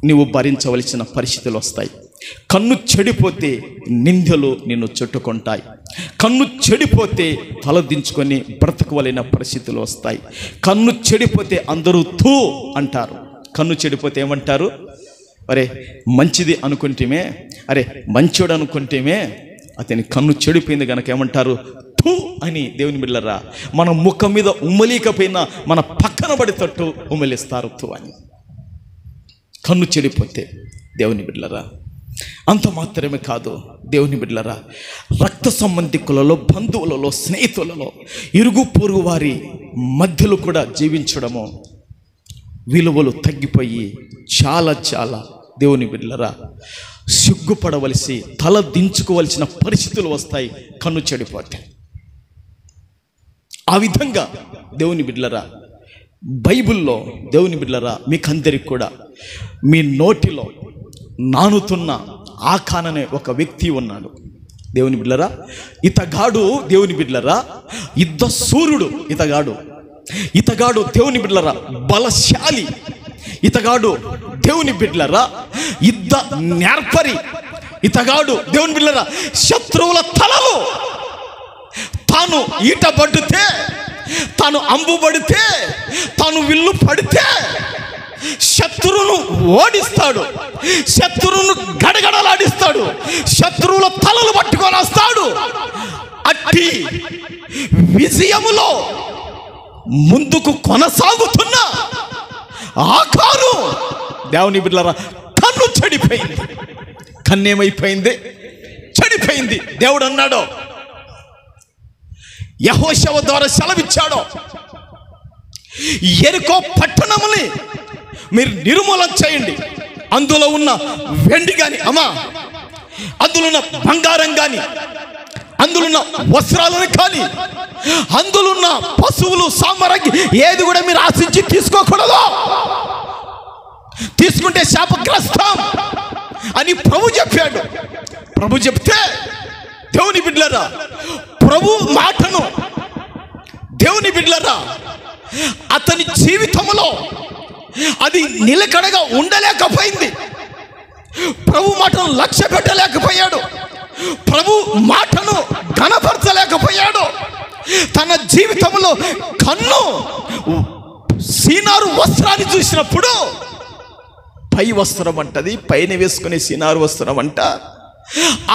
నువ్వు భరించవలసిన పరిస్థితులు వస్తాయి. కన్ను చెడిపోతే నిందలు నిన్ను చుట్టుకుంటాయి. కన్ను చెడిపోతే తలదించుకొని బ్రతకవలైన పరిస్థితులు వస్తాయి. కన్ను చెడిపోతే అందరూ తూ అంటారు. కన్ను చెడిపోతే ఏమంటారు? అరే మంచిది అనుకుంటేమే, అరే మంచోడు అనుకుంటేమే, అతని కన్ను చెడిపోయింది కనుక ఏమంటారు? తూ అని. దేవుని బిడ్డలారా, మన ముఖం మీద ఉమ్మలీకపోయినా మన పక్కన పడేటట్టు ఉమ్మలిస్తారు తూ అని. కన్ను చెడిపోతే దేవుని బిడ్డలారా, అంత మాత్రమే కాదు దేవుని బిడ్డలారా, రక్త సంబంధికులలో, బంధువులలో, స్నేహితులలో, ఇరుగు పొరుగు వారి మధ్యలో కూడా జీవించడము విలువలు తగ్గిపోయి చాలా చాలా దేవుని బిడ్డలారా సిగ్గుపడవలసి, తల దించుకోవలసిన పరిస్థితులు వస్తాయి కన్ను చెడిపోతే. ఆ విధంగా దేవుని బిడ్డలారా, బైబిల్లో దేవుని బిడ్డలారా, మీకందరికి కూడా మీ నోటిలో నానుతున్న ఆకాన్ అనే ఒక వ్యక్తి ఉన్నాడు. దేవుని బిడ్డలారా, ఇతగాడు దేవుని బిడ్డలారా యుద్ధ సూర్యుడు. ఇతగాడు దేవుని బిడ్డలారా బలశాలి. ఇతగాడు దేవుని బిడ్డలారా యుద్ధ నేర్పరి. ఇతగాడు దేవుని బిడ్డలారా శత్రువుల తలలు తాను ఈట పడితే, తాను అంబు పడితే, తాను విల్లు పడితే శత్రువును ఓడిస్తాడు, శత్రువును గడగడలాడిస్తాడు, శత్రువుల తలలు పట్టుకొని వస్తాడు. అట్టి విజయములో ముందుకు కొనసాగుతున్న ఆకాను దేవుని బిడ్డలారా కన్ను చెడిపోయింది. కన్నేమైపోయింది? చెడిపోయింది. దేవుడు అన్నాడు, యెహోషువ ద్వారా సెలవిచ్చాడు, యెరికో పట్టణముని మీరు నిర్మూలన చేయండి. అందులో ఉన్న వెండి కానీ అందులో ఉన్న బంగారం కానీ, అందులో ఉన్న వస్త్రాలను కానీ, అందులో ఉన్న పశువులు సామగ్రి ఏది కూడా మీరు ఆశించి తీసుకోకూడదు. తీసుకుంటే శాపగ్రస్తం అని ప్రభు చెప్పాడు. ప్రభు చెప్తే దేవుని బిడ్డలారా, ప్రభు మాటను దేవుని బిడ్డలారా అతని జీవితంలో అది నిలకడగా ఉండలేకపోయింది. ప్రభు మాటను లక్ష్య పెట్టలేకపోయాడు. ప్రభు మాటను ఘనపరచలేకపోయాడు. తన జీవితంలో కన్ను సీనారు వస్త్రాన్ని చూసినప్పుడు, పై వస్త్రం అంటది, పైన వేసుకునే సీనారు వస్త్రం అంట,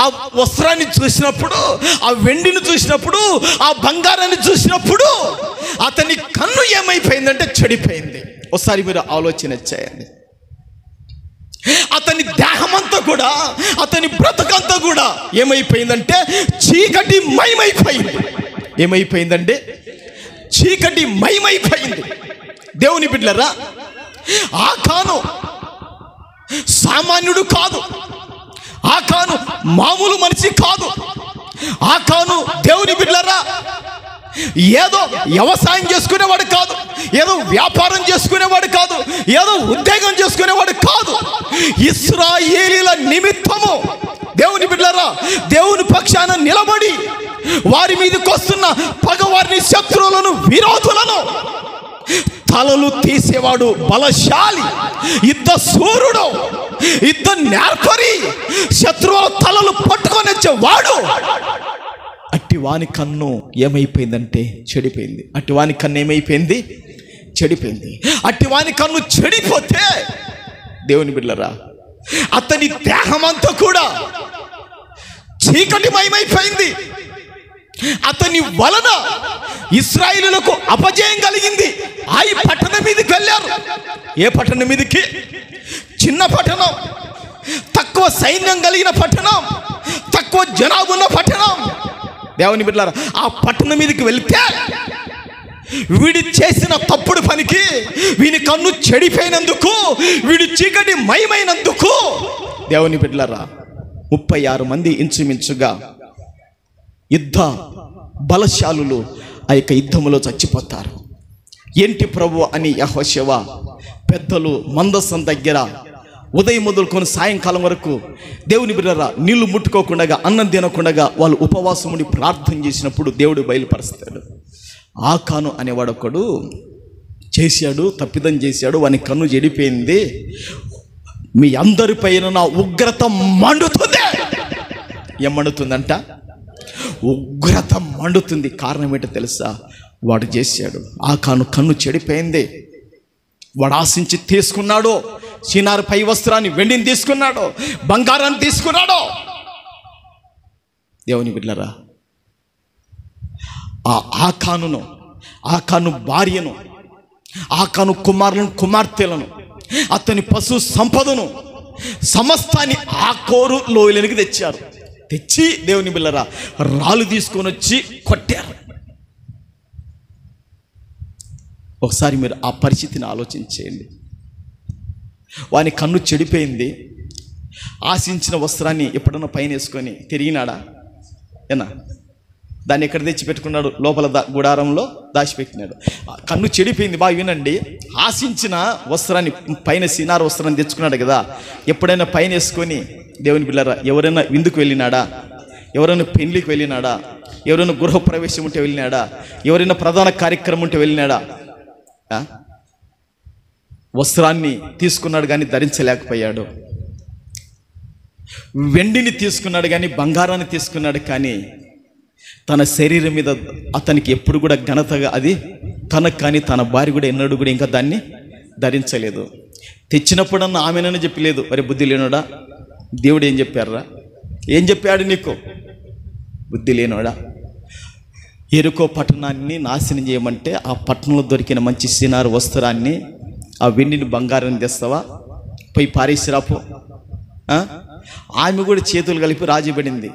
ఆ వస్త్రాన్ని చూసినప్పుడు, ఆ వెండిని చూసినప్పుడు, ఆ బంగారాన్ని చూసినప్పుడు అతని కన్ను ఏమైపోయిందంటే చెడిపోయింది. ఒకసారి మీరు ఆలోచన చేయండి. అతని దేహమంతా కూడా, అతని బ్రతుకంతా కూడా ఏమైపోయిందంటే చీకటి మయమైపోయింది. ఏమైపోయిందంటే చీకటి మయమైపోయింది. దేవుని బిడ్డలారా, ఆకాను సామాన్యుడు కాదు. ఆకాను మామూలు మనిషి కాదు. ఆకాను దేవుని బిడ్డలారా ఏదో వ్యవసాయం చేసుకునేవాడు కాదు, ఏదో వ్యాపారం చేసుకునేవాడు కాదు, ఏదో ఉద్యోగం చేసుకునేవాడు కాదు. ఇశ్రాయేలీల నిమిత్తము దేవుని బిడ్డలారా దేవుని పక్షాన నిలబడి వారి మీదకి వస్తున్న పగవారిని, శత్రువులను, విరోధులను తలలు తీసేవాడు, బలశాలి, యుద్ధ సూర్యుడు, యుద్ధ నేర్పరి, శత్రువుల తలలు పట్టుకొని వచ్చేవాడు. అట్టివాని కన్ను ఏమైపోయిందంటే చెడిపోయింది. అట్టివాని కన్ను ఏమైపోయింది? చెడిపోయింది. అట్టివాని కన్ను చెడిపోతే దేవుని బిడ్డలారా అతని దేహమంతా కూడా చీకటిమయమైపోయింది. అతని వలన ఇశ్రాయేలులకు అపజయం కలిగింది. ఆ పట్టణం మీదకి వెళ్ళారు. ఏ పట్టణం మీదకి? చిన్న పట్టణం, తక్కువ సైన్యం కలిగిన పట్టణం, తక్కువ జనాభా ఉన్న పట్టణం. దేవుని బిడ్డలారా ఆ పట్టణం మీదకి వెళ్తే వీడి చేసిన తప్పుడు పనికి వీని కన్ను చెడిపోయినందుకు, వీడి చీకటి మయమైనందుకు దేవుని బిడ్డలారా 36 మంది ఇంచుమించుగా యుద్ధ బలశాలులు ఆ యొక్క యుద్ధములో చచ్చిపోతారు. ఏంటి ప్రభు అని యెహోషువ పెద్దలు మందసం దగ్గర ఉదయం మొదలుకొని సాయంకాలం వరకు దేవుని బిడ్డలారా నీళ్లు ముట్టుకోకుండా, అన్నం తినకుండా వాళ్ళు ఉపవాసం ఉండి ప్రార్థన చేసినప్పుడు దేవుడు బయలుపరుస్తాడు. ఆకాను అనేవాడు ఒకడు చేశాడు, తప్పిదం చేశాడు, వాని కన్ను చెడిపోయింది, మీ అందరి పైన నా ఉగ్రత మండుతుంది. ఏం మండుతుందంట? ఉగ్రత మండుతుంది. కారణం ఏంటో తెలుసా? వాడు చేశాడు. ఆకాను కన్ను చెడిపోయింది. వాడు ఆశించి తీసుకున్నాడు. సీనారు పై వస్త్రాన్ని, వెండిని తీసుకున్నాడు, బంగారాన్ని తీసుకున్నాడు. దేవుని బిడ్డలారా ఆ ఆకాను భార్యను, ఆకాను కుమారులను, కుమార్తెలను, అతని పశు సంపదను సమస్తాన్ని ఆకోరు లోయలోనికి తెచ్చారు. తెచ్చి దేవుని బిడ్డలారా రాళ్ళు తీసుకొని వచ్చి కొట్టారు. ఒకసారి మీరు ఆ పరిస్థితిని ఆలోచించేయండి. వాని కన్ను చెడిపోయింది. ఆశించిన వస్త్రాన్ని ఎప్పుడన్నా పైన వేసుకొని తిరిగినాడా? ఏనా? దాన్ని ఎక్కడ తెచ్చి పెట్టుకున్నాడు? లోపల గుడారంలో దాచిపెట్టినాడు. కన్ను చెడిపోయింది. బాగా వినండి. ఆశించిన వస్త్రాన్ని పైన సీనారు వస్త్రాన్ని తెచ్చుకున్నాడు కదా, ఎప్పుడైనా పైన వేసుకొని దేవుని బిడ్డలారా ఎవరైనా విందుకు వెళ్ళినాడా? ఎవరైనా పెళ్లికి వెళ్ళినాడా? ఎవరైనా గృహప్రవేశం ఉంటే వెళ్ళినాడా? ఎవరైనా ప్రధాన కార్యక్రమం ఉంటే వెళ్ళినాడా? వస్త్రాన్ని తీసుకున్నాడు కానీ ధరించలేకపోయాడు. వెండిని తీసుకున్నాడు కానీ, బంగారాన్ని తీసుకున్నాడు కానీ తన శరీరం మీద అతనికి ఎప్పుడు కూడా ఘనతగా అది తనకు కానీ తన భార్య కూడా ఎన్నడూ కూడా ఇంకా దాన్ని ధరించలేదు. తెచ్చినప్పుడన్నా ఆమెనని చెప్పలేదు, మరి బుద్ధి లేనోడా దేవుడు ఏం చెప్పారా? ఏం చెప్పాడు నీకు? బుద్ధి లేనోడా, ఎరుకో పట్టణాన్ని నాశనం చేయమంటే ఆ పట్టణంలో దొరికిన మంచి సీనారు వస్త్రాన్ని, ఆ వెండిని, బంగారాన్ని తెస్తావా? పోయి పారేసిరాపో. ఆమె కూడా చేతులు కలిపి రాజీపడింది.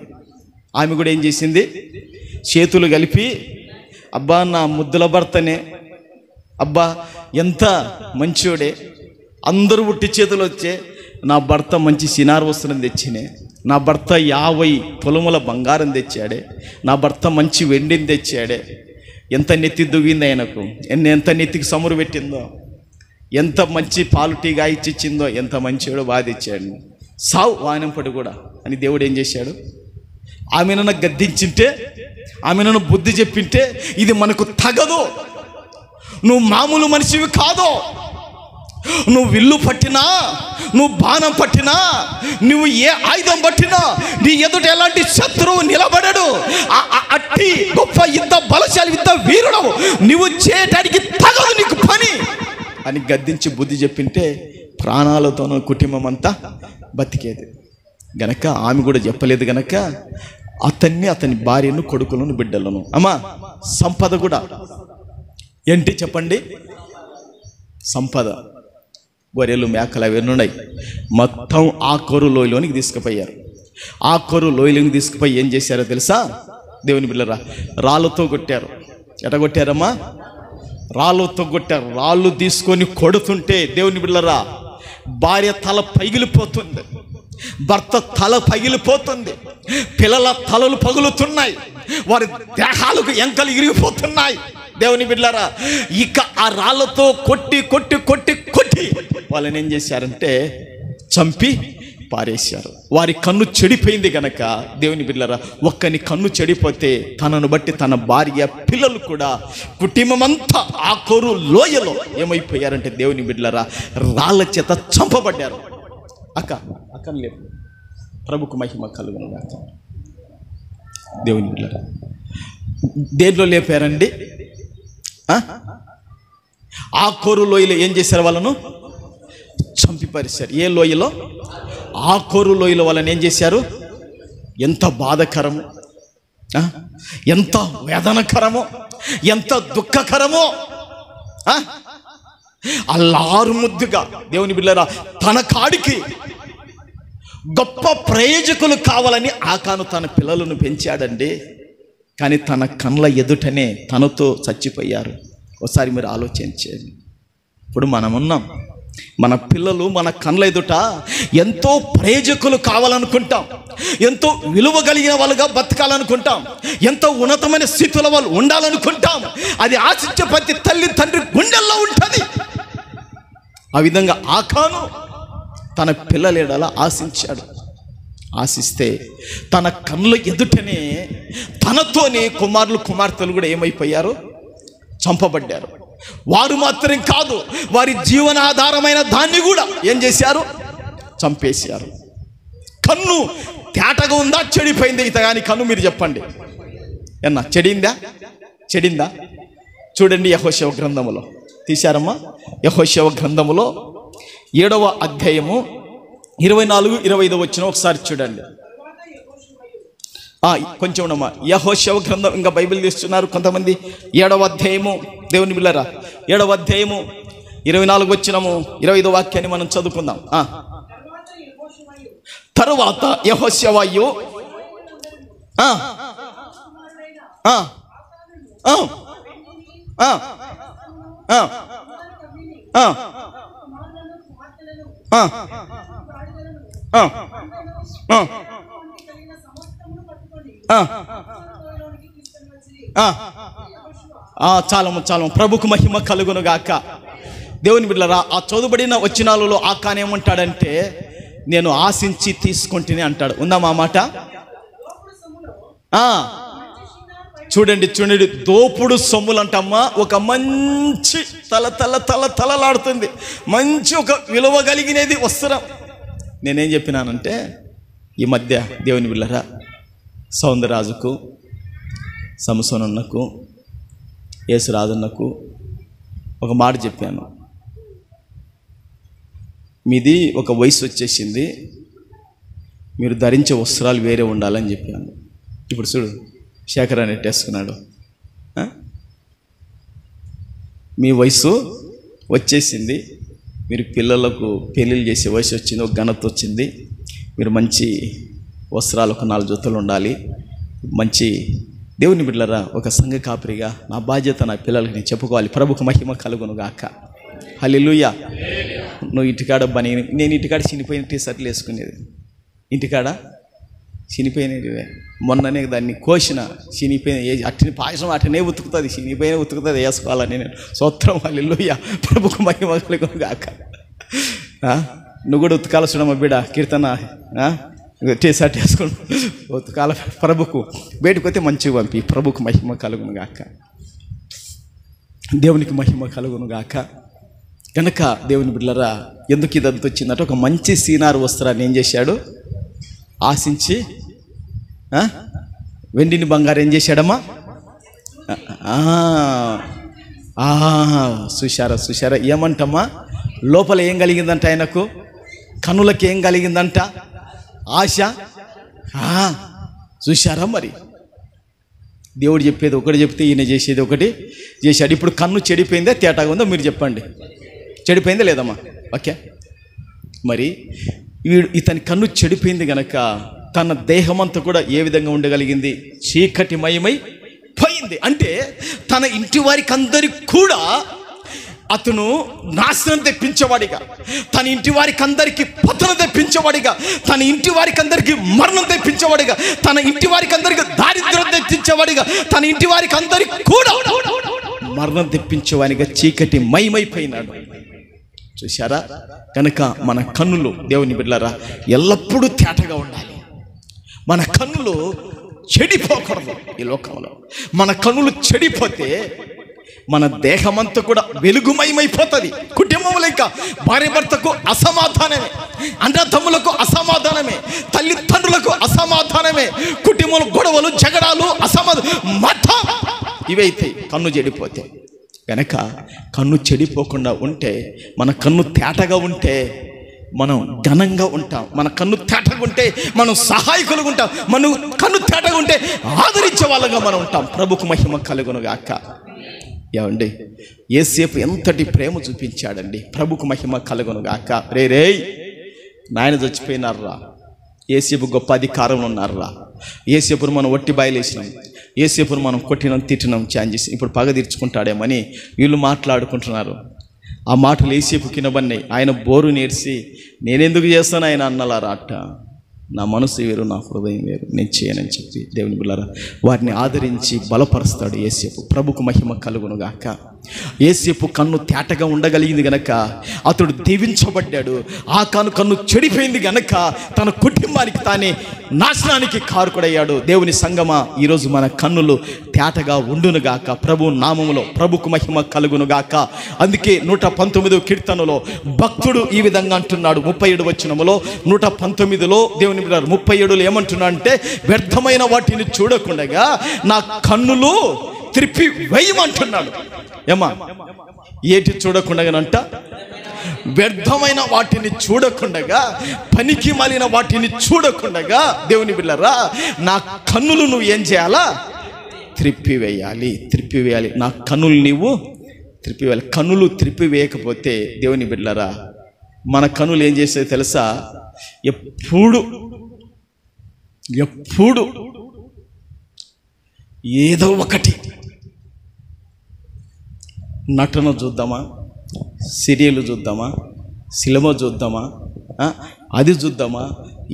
ఆమె కూడా ఏం చేసింది? చేతులు కలిపి, అబ్బా నా ముద్దుల భర్తనే, అబ్బా ఎంత మంచోడే, అందరూ ఉట్టి చేతులు వచ్చే, నా భర్త మంచి సినార్ వస్త్రం తెచ్చినే, నా భర్త 50 తులముల బంగారం తెచ్చాడే, నా భర్త మంచి వెండిని తెచ్చాడే, ఎంత నెత్తి దువ్వింది ఆయనకు, ఎంత నెత్తికి సమురు పెట్టిందో, ఎంత మంచి పాలు టీగా ఇచ్చిచ్చిందో, ఎంత మంచివాడో బాగా తెచ్చాడు, సావు వానంపడి కూడా అని దేవుడు ఏం చేశాడు? ఆమెను గద్దించింటే, ఆమెను బుద్ధి చెప్పింటే, ఇది మనకు తగదు, నువ్వు మామూలు మనిషివి కాదు, నువ్వు విల్లు పట్టినా, నువ్వు బాణం పట్టినా, నువ్వు ఏ ఆయుధం పట్టినా నీ ఎదుట ఎలాంటి శత్రువు నిలబడడు, అట్టి గొప్ప యుద్ధ బలశాలి యుద్ధ వీరుడు నువ్వు చేయటానికి తగదు నీకు పని అని గద్దించి బుద్ధి చెప్పింటే ప్రాణాలతోనూ కుటుంబం అంతా బతికేది. గనక ఆమె కూడా చెప్పలేదు గనక అతని భార్యను, కొడుకులను, బిడ్డలను. అమ్మా సంపద కూడా ఏంటి చెప్పండి? సంపద, గొర్రెలు, మేకలు అవన్నీ ఉన్నాయి. మొత్తం ఆకోరు లోయలోనికి తీసుకుపోయారు. ఆకోరు లోయలోనికి తీసుకుపోయి ఏం చేశారో తెలుసా? దేవుని బిడ్డలారా, రాళ్ళతో కొట్టారు. ఎట కొట్టారమ్మా? రాళ్ళతో కొట్టారు. రాళ్ళు తీసుకొని కొడుతుంటే దేవుని బిడ్డలారా, భార్య తల పగిలిపోతుంది, భర్త తల పగిలిపోతుంది, పిల్లల తలలు పగులుతున్నాయి, వారి దేహాలకు ఎంకలు ఇరిగిపోతున్నాయి. దేవుని బిడ్డలారా, ఇక ఆ రాళ్ళతో కొట్టి కొట్టి కొట్టి కొట్టి వాళ్ళని ఏం చేశారంటే చంపి పారేశారు. వారి కన్ను చెడిపోయింది గనక దేవుని బిడ్డలారా, ఒక్కని కన్ను చెడిపోతే తనను బట్టి తన భార్య, పిల్లలు కూడా, కుటుంబం అంతా ఆ కోరు లోయలో ఏమైపోయారంటే దేవుని బిడ్డలారా, రాళ్ళ చేత చంపబడ్డారు. అక్కను లేదు. ప్రభుకు మహిమ కలుగును గాక. దేవుని బిడ్డలారా, దేంట్లో లేపారండి? ఆ కోరు లోయలో ఏం చేశారు? వాళ్ళను చంపిపరిచారు. ఏ లోయలో? ఆ కోరు లోయలో వాళ్ళని ఏం చేశారు? ఎంత బాధకరము, ఎంత వేదనకరమో, ఎంత దుఃఖకరమో. అల్లారు ముద్దుగా దేవుని బిడ్డలారా, తన కాడికి గొప్ప ప్రయోజకులు కావాలని ఆకాను తన పిల్లలను పెంచాడండి. కానీ తన కళ్ళ ఎదుటనే తనతో చచ్చిపోయారు. ఒకసారి మీరు ఆలోచించండి. ఇప్పుడు మనమున్నాం, మన పిల్లలు మన కళ్ళ ఎదుట ఎంతో ప్రయోజకులు కావాలనుకుంటాం, ఎంతో విలువ కలిగిన వాళ్ళుగా బతకాలనుకుంటాం, ఎంతో ఉన్నతమైన స్థితిలో వాళ్ళు ఉండాలనుకుంటాం. అది ఆశించే ప్రతి తల్లి తండ్రి గుండెల్లో ఉంటుంది. ఆ విధంగా ఆకాను తన పిల్లలేడల ఆశించాడు. ఆశిస్తే తన కళ్ళ ఎదుటనే తనతోనే కుమారులు, కుమార్తెలు కూడా ఏమైపోయారు? చంపబడ్డారు. వారు మాత్రం కాదు, వారి జీవనాధారమైన దాన్ని కూడా ఏం చేశారు? చంపేశారు. కన్ను తేటగా ఉందా, చెడిపోయింది? ఇతగాని కన్ను మీరు చెప్పండి. ఎన్నా చెడిందా? చూడండి, యెహోషువ గ్రంథములో తీశారమ్మా. యెహోషువ గ్రంథములో 7వ అధ్యాయము 24-25 వచ్చిన ఒకసారి చూడండి. కొంచెం ఉన్నమా, యెహోషువ గ్రంథం, ఇంకా బైబిల్ తీస్తున్నారు కొంతమంది. 7వ అధ్యాయము దేవుని బిడ్డలారా, 7వ అధ్యాయము 24 వచ్చినము 25 వాక్యాన్ని మనం చదువుకుందాం. తరువాత యెహోషువయు చాలము. ప్రభుకు మహిమ కలుగును గాక. దేవుని బిడ్డలారా, ఆ చదువుబడిన వచనాలలో ఆకాన్ ఏమంటాడంటే, నేను ఆశించి తీసుకుంటేనే అంటాడు. ఉందామా మాట? చూడండి, దోపుడు సొమ్ములు అంటమ్మా. ఒక మంచి తలలాడుతుంది, మంచి ఒక విలువ కలిగినది వస్త్రం. నేనేం చెప్పినానంటే, ఈ మధ్య దేవుని బిడ్డలారా, సౌందరరాజుకు, సంసోనన్నకు, యేసురాజన్నకు ఒక మాట చెప్పాను. మీది ఒక వయసు వచ్చేసింది, మీరు ధరించే వస్త్రాలు వేరే ఉండాలని చెప్పాను. ఇప్పుడు చూడు, శేఖర్ అని ఎట్టేసుకున్నాడు. మీ వయసు వచ్చేసింది, మీరు పిల్లలకు పెళ్ళిళ్ళు చేసే వయసు వచ్చింది, ఒక ఘనత వచ్చింది, మీరు మంచి వస్త్రాలు ఒక 4 జతలు ఉండాలి. మంచి దేవుని బిడ్డలారా, ఒక సంఘ కాపరిగా నా బాధ్యత నా పిల్లలకి నేను చెప్పుకోవాలి. ప్రభుకు మహిమ కలుగును గాక. హల్లెలూయా. నువ్వు ఇంటికాడ నేను ఇంటికాడ చినిపోయిన టీషర్ట్లు వేసుకునేది, ఇంటికాడ చినిపోయినవే. మొన్ననే దాన్ని కోసిన చినిపోయిన అట్టిని పాయసం అట్టనే ఉతుకుతుంది, చినిపోయిన ఉతుకుతుంది, వేసుకోవాలని నేను. స్తోత్రం, హల్లెలూయా. ప్రభుకు మహిమ కలుగును గాక. నువ్వు కూడా ఉతకాల చూడమ్మ బిడ్డ, కీర్తన టీషర్ట్ వేసుకుని ఉతకాల ప్రభుకు. బయటకు వస్తే మంచిగా పంపి. ప్రభుకు మహిమ కలుగును గాక, దేవునికి మహిమ కలుగును గాక. కనుక దేవుని బిడ్డలారా, ఎందుకు ఇదంతా వచ్చిందంటే ఒక మంచి సీనారు వస్త్రాన్ని ఏం చేశాడు? ఆశించి వెండిని బంగారం ఏం చేశాడమ్మా? చూశారా ఏమంటమ్మా? లోపల ఏం కలిగిందంట ఆయనకు? కన్నులకి ఏం కలిగిందంట? ఆశ. చూశారా? మరి దేవుడు చెప్పేది ఒకటి చెప్తే ఈయన చేసేది ఒకటి చేశాడు. ఇప్పుడు కన్ను చెడిపోయిందా తేటాగా ఉందో మీరు చెప్పండి. చెడిపోయిందా లేదమ్మా? ఓకే. మరి ఇతని కన్ను చెడిపోయింది గనక తన దేహమంతా కూడా ఏ విధంగా ఉండగలిగింది? చీకటిమయమై పోయింది. అంటే తన ఇంటి వారికి అందరికి కూడా అతను నాశనం తెప్పించేవాడిగా, తన ఇంటి వారికి అందరికీ పతనం తెప్పించేవాడిగా, తన ఇంటి వారికి అందరికీ మరణం తెప్పించేవాడిగా, తన ఇంటి వారికి అందరికీ దారిద్ర్యం తెప్పించేవాడిగా, తన ఇంటి వారికి అందరికీ కూడా మరణం తెప్పించేవాడిగా చీకటి మయమైపోయినాడు. చూశారా? కనుక మన కన్నులు దేవుని బిడ్డలారా ఎల్లప్పుడూ తేటగా ఉండాలి. మన కన్నులు చెడిపోకూడదు. ఈ లోకంలో మన కన్నులు చెడిపోతే మన దేహమంతా కూడా వెలుగుమయమైపోతుంది. కుటుంబంలో ఇంకా భార్య భర్తకు అసమాధానమే, అన్నదమ్ములకు అసమాధానమే, తల్లిదండ్రులకు అసమాధానమే, కుటుంబంలో గొడవలు, జగడాలు, మతం ఇవైతాయి కన్ను చెడిపోతే. కనుక కన్ను చెడిపోకుండా ఉంటే, మన కన్ను తేటగా ఉంటే మనం ఘనంగా ఉంటాం. మన కన్ను తేటగా ఉంటే మనం సహాయకులుగా ఉంటాం. మన కన్ను తేటగా ఉంటే ఆదరించే వాళ్ళగా మనం ఉంటాం. ప్రభుకు మహిమ కలుగును గాక. ఏమండి, యేసేపు ఎంతటి ప్రేమ చూపించాడండి. ప్రభుకు మహిమ కలుగును గాక. రే నాయన చచ్చిపోయినారా? యేసేపు గొప్ప అధికారంలో ఉన్నారా? యేసేపును మనం ఒట్టి బయలేసినాం, యేసేపును మనం కొట్టినాం, తిట్టినాం, ఛాన్స్ చేసి ఇప్పుడు పగ తీర్చుకుంటాడేమని వీళ్ళు మాట్లాడుకుంటున్నారు. ఆ మాటలు యేసేపు కినబన్నాయి. ఆయన బోరు నేర్చి నేనెందుకు చేస్తాను ఆయన అన్నలారా అట్ట. నా మనసు వేరు, నా హృదయం వేరు, నేను చేయనని చెప్పి దేవుని బిడ్డలారా వారిని ఆదరించి బలపరుస్తాడు యేసేపు. ప్రభుకు మహిమ కలుగును గాక. యేసేపు కన్ను తేటగా ఉండగలిగింది గనక అతడు దీవించబడ్డాడు. ఆ కన్ను చెడిపోయింది గనక తన కుటుంబానికి తానే నాశనానికి కారకుడయ్యాడు. దేవుని సంగమా, ఈరోజు మన కన్నులు తేటగా ఉండును గాక. ప్రభు నామములో ప్రభుకు మహిమ కలుగును గాక. అందుకే 119వ కీర్తనలో భక్తుడు ఈ విధంగా అంటున్నాడు. 37 వచనములో 119లో దేవుని 37లో ఏమంటున్నా అంటే, వ్యర్థమైన వాటిని చూడకుండా నా కన్నులు త్రిప్పి వేయమంటున్నాడు. ఏమా? ఏటి చూడకుండానంట? వ్యర్థమైన వాటిని చూడకుండగా, పనికి మాలిన వాటిని చూడకుండగా దేవుని బిడ్డలారా నా కన్నులు నువ్వు ఏం చేయాలా? త్రిప్పివేయాలి. నా కన్నులు నీవు త్రిప్పివేయాలి. కన్నులు త్రిప్పివేయకపోతే దేవుని బిడ్డలారా మన కన్నులు ఏం చేస్తాయో తెలుసా? ఎప్పుడు ఏదో ఒకటి నటన చూద్దామా, సీరియల్ చూద్దామా, సినిమా చూద్దామా, అది చూద్దామా,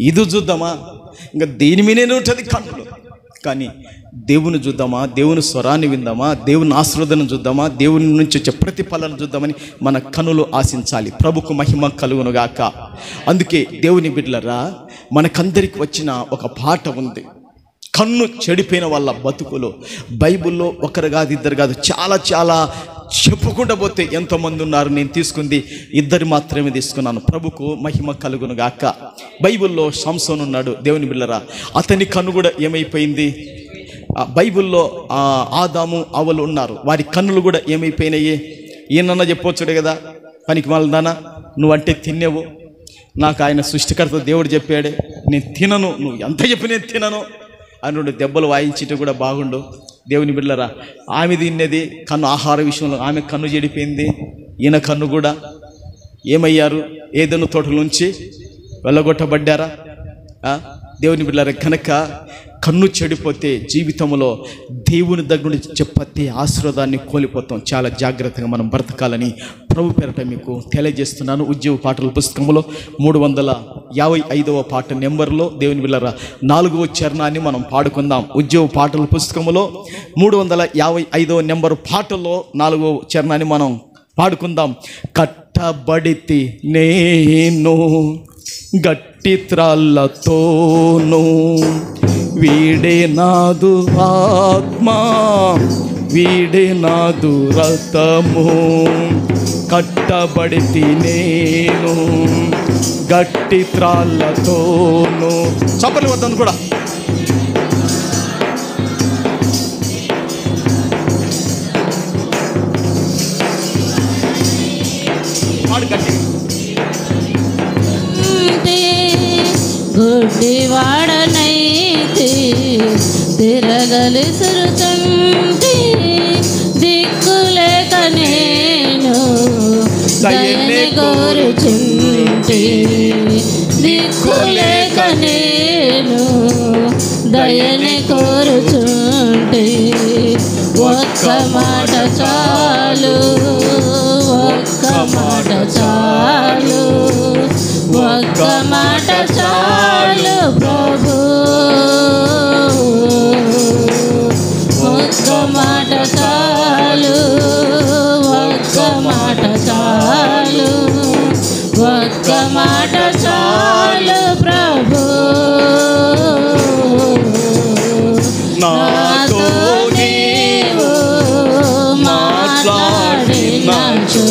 ఇది చూద్దామా, ఇంకా దేని మీదనే ఉంటుంది కన్నులు. కానీ దేవుని చూద్దామా, దేవుని స్వరాన్ని విందామా, దేవుని ఆశీర్వాదం చూద్దామా, దేవుని నుంచి వచ్చే ప్రతిఫలాన్ని చూద్దామని మన కన్నులు ఆశించాలి. ప్రభుకు మహిమ కలుగును గాక. అందుకే దేవుని బిడ్డలారా మనకందరికి వచ్చిన ఒక పాట ఉంది. కన్ను చెడిపోయిన వాళ్ళ బతుకులు బైబిల్లో ఒకరు కాదు, ఇద్దరు కాదు, చాలా చెప్పుకుంటూ పోతే ఎంతోమంది ఉన్నారు. నేను తీసుకుంది 2 మాత్రమే తీసుకున్నాను. ప్రభుకు మహిమ కలుగును గాక. బైబిల్లో సంసోను ఉన్నాడు. దేవుని బిడ్డలారా అతని కన్ను కూడా ఏమైపోయింది? బైబిల్లో ఆదాము అవలు ఉన్నారు. వారి కన్నులు కూడా ఏమైపోయినాయి? ఈయనన్నా చెప్పొచ్చుడే కదా, పనికి వాళ్ళదానా నువ్వంటే తినేవు, నాకు ఆయన సృష్టికర్త దేవుడు చెప్పాడే, నేను తినను, నువ్వు ఎంత చెప్పి నేను తినను అని 2 దెబ్బలు వాయించిట్టు కూడా బాగుండు. దేవుని బిడ్డలారా ఆమె తిన్నది కన్ను, ఆహార విషయంలో ఆమె కన్ను చెడిపోయింది. ఈయన కన్ను కూడా ఏమయ్యారు? ఏదైనా తోటల నుంచి వెళ్ళగొట్టబడ్డారా? దేవుని బిడ్డలారా కనుక కన్ను చెడిపోతే జీవితంలో దేవుని దగ్గర నుంచి చెప్పే ఆశీర్వాదాన్ని కోల్పోతాం. చాలా జాగ్రత్తగా మనం బ్రతకాలని ప్రభు పేరట మీకు తెలియజేస్తున్నాను. ఉద్యోగ పాటల పుస్తకంలో 355వ పాట నెంబర్లో దేవుని బిడ్డలారా 4వ చరణాన్ని మనం పాడుకుందాం. ఉద్యోగ పాటల పుస్తకంలో 355వ నెంబర్ పాటలో 4వ చరణాన్ని మనం పాడుకుందాం. కట్టబడితి నేను గట్టి త్రాళ్ళతోను, వీడే నాదు ఆత్మ, వీడే నాదు రథము. కట్టబడితి నేను గట్టి త్రాళ్ళతోను. చప్పట్లు వద్దాను కూడా. గుడ్డివాడనైతే తిరగలిసురుతుంటే, దిక్కులేక నేను దయని కోరుచుంటే, దిక్కులేక నేను దయని కోరుచుంటే, ఒక్క మాట చాలు, ఒక్క మాట చాలు, ఒక్క మాట చాలు ప్రభు, ఒక్క మాట చాలు, ఒక్క మాట చాలు, ఒక్క మాట చాలు ప్రభు. నాతో నీవు మాట్లాడినాచు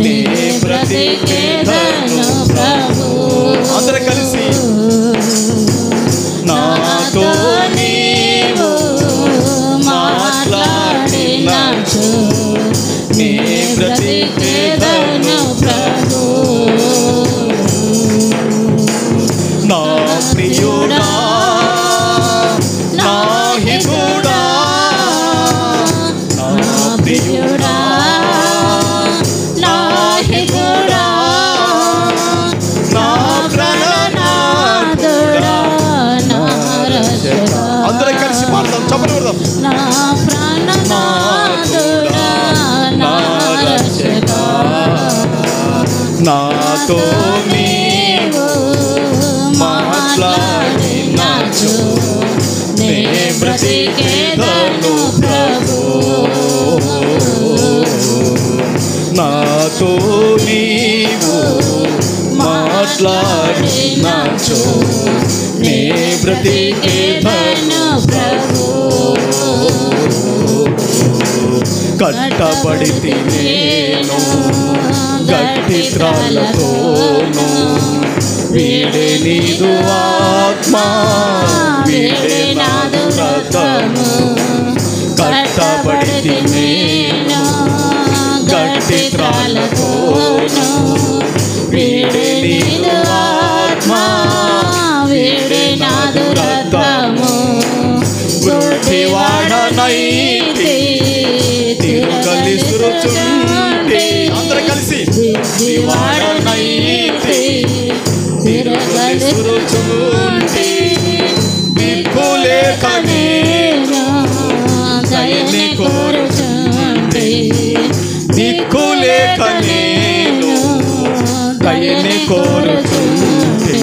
నీ బ్రతికేదను ప్రభు. అందరూ కలిసి నాతో నీవు మాట్లాడినాచు నీ బ్రతికేదను ప్రభు. నా ప్రియుడా, నా హితుడా, నా ప్రియుడా, నా హితుడా, నా ప్రాణనాథుడా, నా రక్షకుడా. అందరూ కలిసి పాడదాం, చప్పట్లు కొడదాం. నా ప్రాణనాథుడా, నా రక్షకుడా, నాతో నీవు మాట్లాడినాచు నే బ్రతికేదను ప్రభు. నాతో నీవు మాట్లాడినాచు నే బ్రతికేదను ప్రభు. కట్టబడితి నేను గట్టి త్రాళ్ళతోను, వీడే నీదు ఆత్మ, వీడే నాదు రథము. కట్టబడితి నేను గట్టి త్రాళ్ళతోను, వీడే నీదు ఆత్మ, వీడే నాదు రథము. గుడ్డివాడనైతే తిరగలిసురుచుంటే, అందరూ కలిసి గుడ్డివాడనైతే తిరగలిసురుచుంటే, దిక్కులేక నేను దయని కోరుచుంటే, దిక్కులేక నేను దయని కోరుచుంటే,